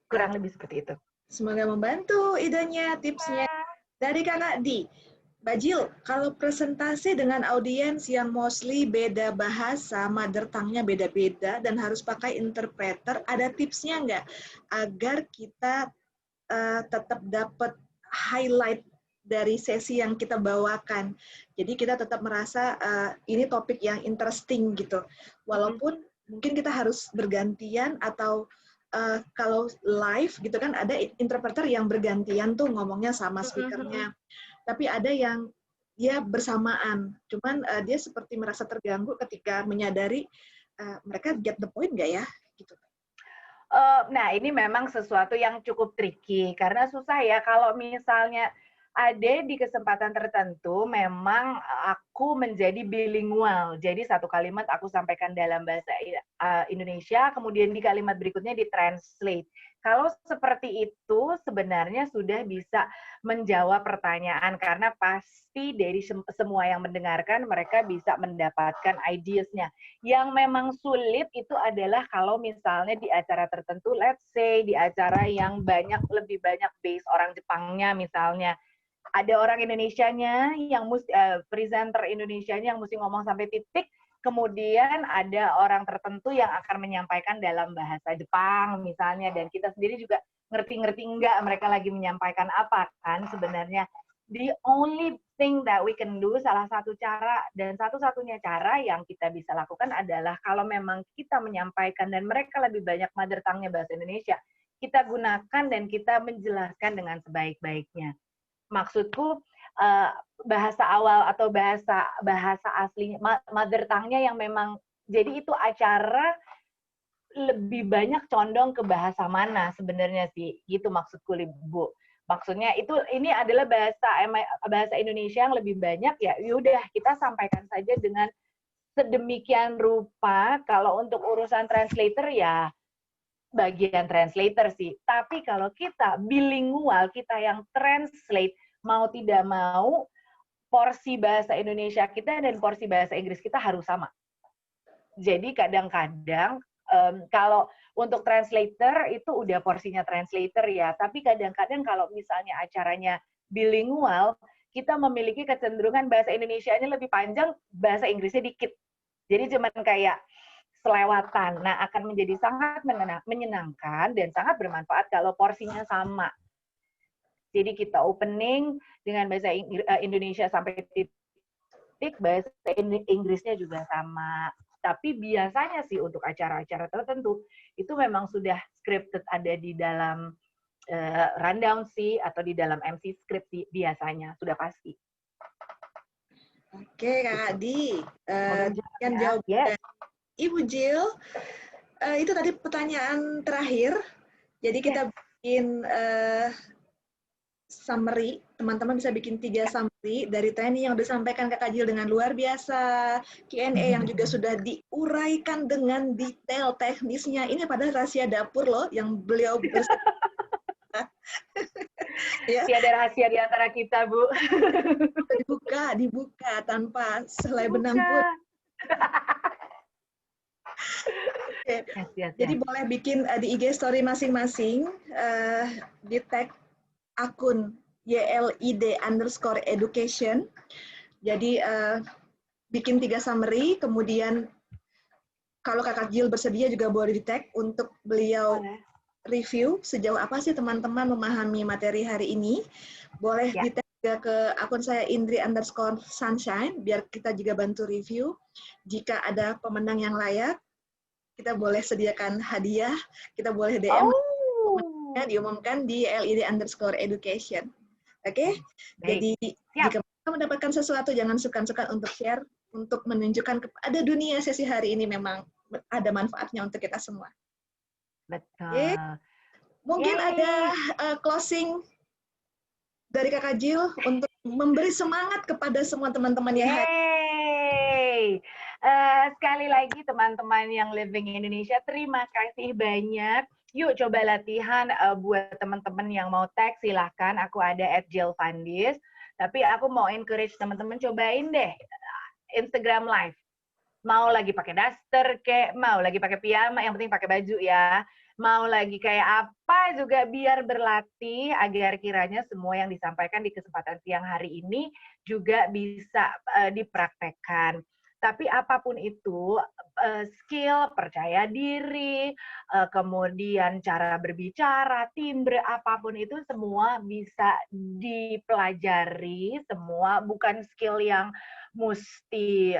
Kurang lebih seperti itu. Semoga membantu idenya, tipsnya. Dari Kakak Di, Mbak Jill, kalau presentasi dengan audiens yang mostly beda bahasa, mother tongue-nya beda-beda, dan harus pakai interpreter, ada tipsnya nggak agar kita tetap dapat highlight dari sesi yang kita bawakan. Jadi kita tetap merasa ini topik yang interesting gitu. Walaupun mungkin kita harus bergantian atau kalau live gitu kan ada interpreter yang bergantian tuh ngomongnya sama speakernya. Tapi ada yang dia bersamaan. Cuman dia seperti merasa terganggu ketika menyadari mereka get the point nggak ya? Gitu. Nah, ini memang sesuatu yang cukup tricky karena susah ya kalau misalnya ada di kesempatan tertentu memang aku menjadi bilingual. Jadi satu kalimat aku sampaikan dalam bahasa Indonesia, kemudian di kalimat berikutnya ditranslate. Kalau seperti itu sebenarnya sudah bisa menjawab pertanyaan karena pasti dari semua yang mendengarkan mereka bisa mendapatkan ideas-nya. Yang memang sulit itu adalah kalau misalnya di acara tertentu, let's say di acara yang lebih banyak base orang Jepangnya misalnya, ada orang Indonesianya yang presenter Indonesianya yang mesti ngomong sampai titik, kemudian ada orang tertentu yang akan menyampaikan dalam bahasa Jepang misalnya, dan kita sendiri juga ngerti-ngerti enggak mereka lagi menyampaikan apa kan sebenarnya. The only thing that we can do, salah satu cara dan satu-satunya cara yang kita bisa lakukan adalah kalau memang kita menyampaikan dan mereka lebih banyak mother tongue-nya bahasa Indonesia, kita gunakan dan kita menjelaskan dengan sebaik-baiknya. Maksudku bahasa awal atau bahasa aslinya, mother tongue-nya yang memang, jadi itu acara lebih banyak condong ke bahasa mana sebenarnya sih, gitu maksudku Bu. Maksudnya ini adalah bahasa Indonesia yang lebih banyak, ya yaudah kita sampaikan saja dengan sedemikian rupa. Kalau untuk urusan translator ya bagian translator sih. Tapi kalau kita bilingual, kita yang translate, mau tidak mau porsi bahasa Indonesia kita dan porsi bahasa Inggris kita harus sama. Jadi kadang-kadang kalau untuk translator itu udah porsinya translator ya, tapi kadang-kadang kalau misalnya acaranya bilingual, kita memiliki kecenderungan bahasa Indonesianya lebih panjang, bahasa Inggrisnya dikit. Jadi cuman kayak selewatan. Nah, akan menjadi sangat menyenangkan dan sangat bermanfaat kalau porsinya sama. Jadi kita opening dengan bahasa Indonesia sampai titik, bahasa Inggrisnya juga sama. Tapi biasanya sih untuk acara-acara tertentu, itu memang sudah scripted, ada di dalam rundown sih, atau di dalam MC script sih, biasanya, sudah pasti. Oke, Kak Adi. Yang jawab yes. Ibu Jill, itu tadi pertanyaan terakhir. Jadi kita bikin summary, teman-teman bisa bikin 3 summary dari training yang udah disampaikan Kak Jill dengan luar biasa, Q&A yang juga sudah diuraikan dengan detail teknisnya. Ini padahal rahasia dapur loh yang beliau ya. Tiada rahasia di antara kita, Bu. Dibuka tanpa selai benang pun. Okay. Yes. Jadi boleh bikin di IG story masing-masing, di tag akun YLID_education. Jadi bikin 3 summary, kemudian kalau Kakak Jill bersedia juga boleh di tag untuk beliau review sejauh apa sih teman-teman memahami materi hari ini. Boleh di tag juga ke akun saya Indri_sunshine biar kita juga bantu review. Jika ada pemenang yang layak, kita boleh sediakan hadiah, kita boleh DM diumumkan di LID_education. Oke? Jadi jika kita mendapatkan sesuatu, jangan sungkan-sungkan untuk share, untuk menunjukkan kepada dunia sesi hari ini memang ada manfaatnya untuk kita semua. Betul. Okay? Mungkin ada closing dari Kakak Jill untuk memberi semangat kepada semua teman-teman yang hadir. Sekali lagi teman-teman yang living in Indonesia, terima kasih banyak. Yuk coba latihan buat teman-teman yang mau tag, silahkan. Aku ada @jillfandis. Tapi aku mau encourage teman-teman cobain deh Instagram Live. Mau lagi pakai daster, kayak mau lagi pakai piyama, yang penting pakai baju ya. Mau lagi kayak apa juga biar berlatih agar kiranya semua yang disampaikan di kesempatan siang hari ini juga bisa dipraktekkan. Tapi apapun itu, skill, percaya diri, kemudian cara berbicara, timbre, apapun itu semua bisa dipelajari, semua bukan skill yang mesti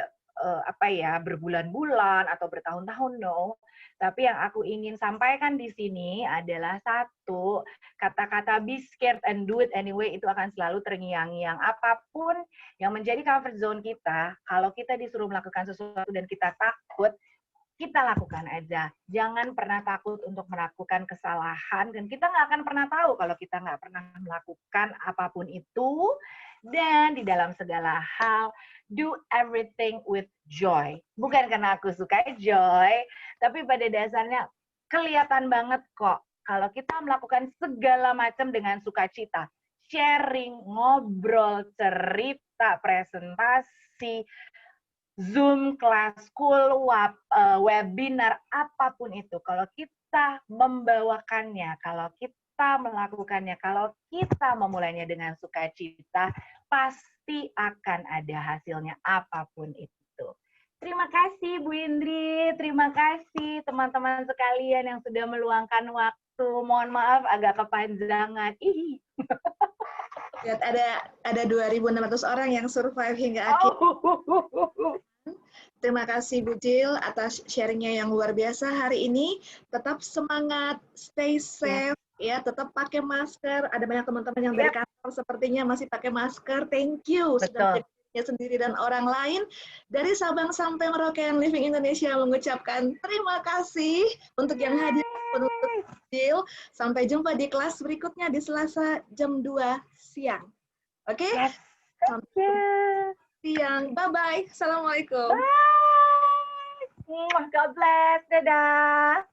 berbulan-bulan atau bertahun-tahun, no. Tapi yang aku ingin sampaikan di sini adalah satu, kata-kata be scared and do it anyway itu akan selalu terngiang-ngiang. Apapun yang menjadi comfort zone kita, kalau kita disuruh melakukan sesuatu dan kita takut, kita lakukan aja. Jangan pernah takut untuk melakukan kesalahan, dan kita nggak akan pernah tahu kalau kita nggak pernah melakukan apapun itu. Dan di dalam segala hal, do everything with joy. Bukan karena aku suka joy, tapi pada dasarnya kelihatan banget kok kalau kita melakukan segala macam dengan sukacita. Sharing, ngobrol, cerita, presentasi, Zoom, kelas, school, webinar, apapun itu. Kalau kita membawakannya, kalau kita melakukannya, kalau kita memulainya dengan sukacita, pasti akan ada hasilnya apapun itu. Terima kasih Bu Indri, terima kasih teman-teman sekalian yang sudah meluangkan waktu. Mohon maaf agak kepanjangan. Ih. Lihat ada 2.600 orang yang survive hingga akhir. Terima kasih Bu Jill atas sharingnya yang luar biasa hari ini. Tetap semangat, stay safe, ya tetap pakai masker. Ada banyak teman-teman yang dari kantor sepertinya masih pakai masker. Thank you sudah menjadinya sendiri dan orang lain. Dari Sabang sampai Merauke and Living Indonesia mengucapkan terima kasih untuk yang hadir penutup Jill. Sampai jumpa di kelas berikutnya di Selasa jam 2 siang. Oke? Yes. Sampai siang. Bye-bye. Assalamualaikum. Bye. God bless. Dadah.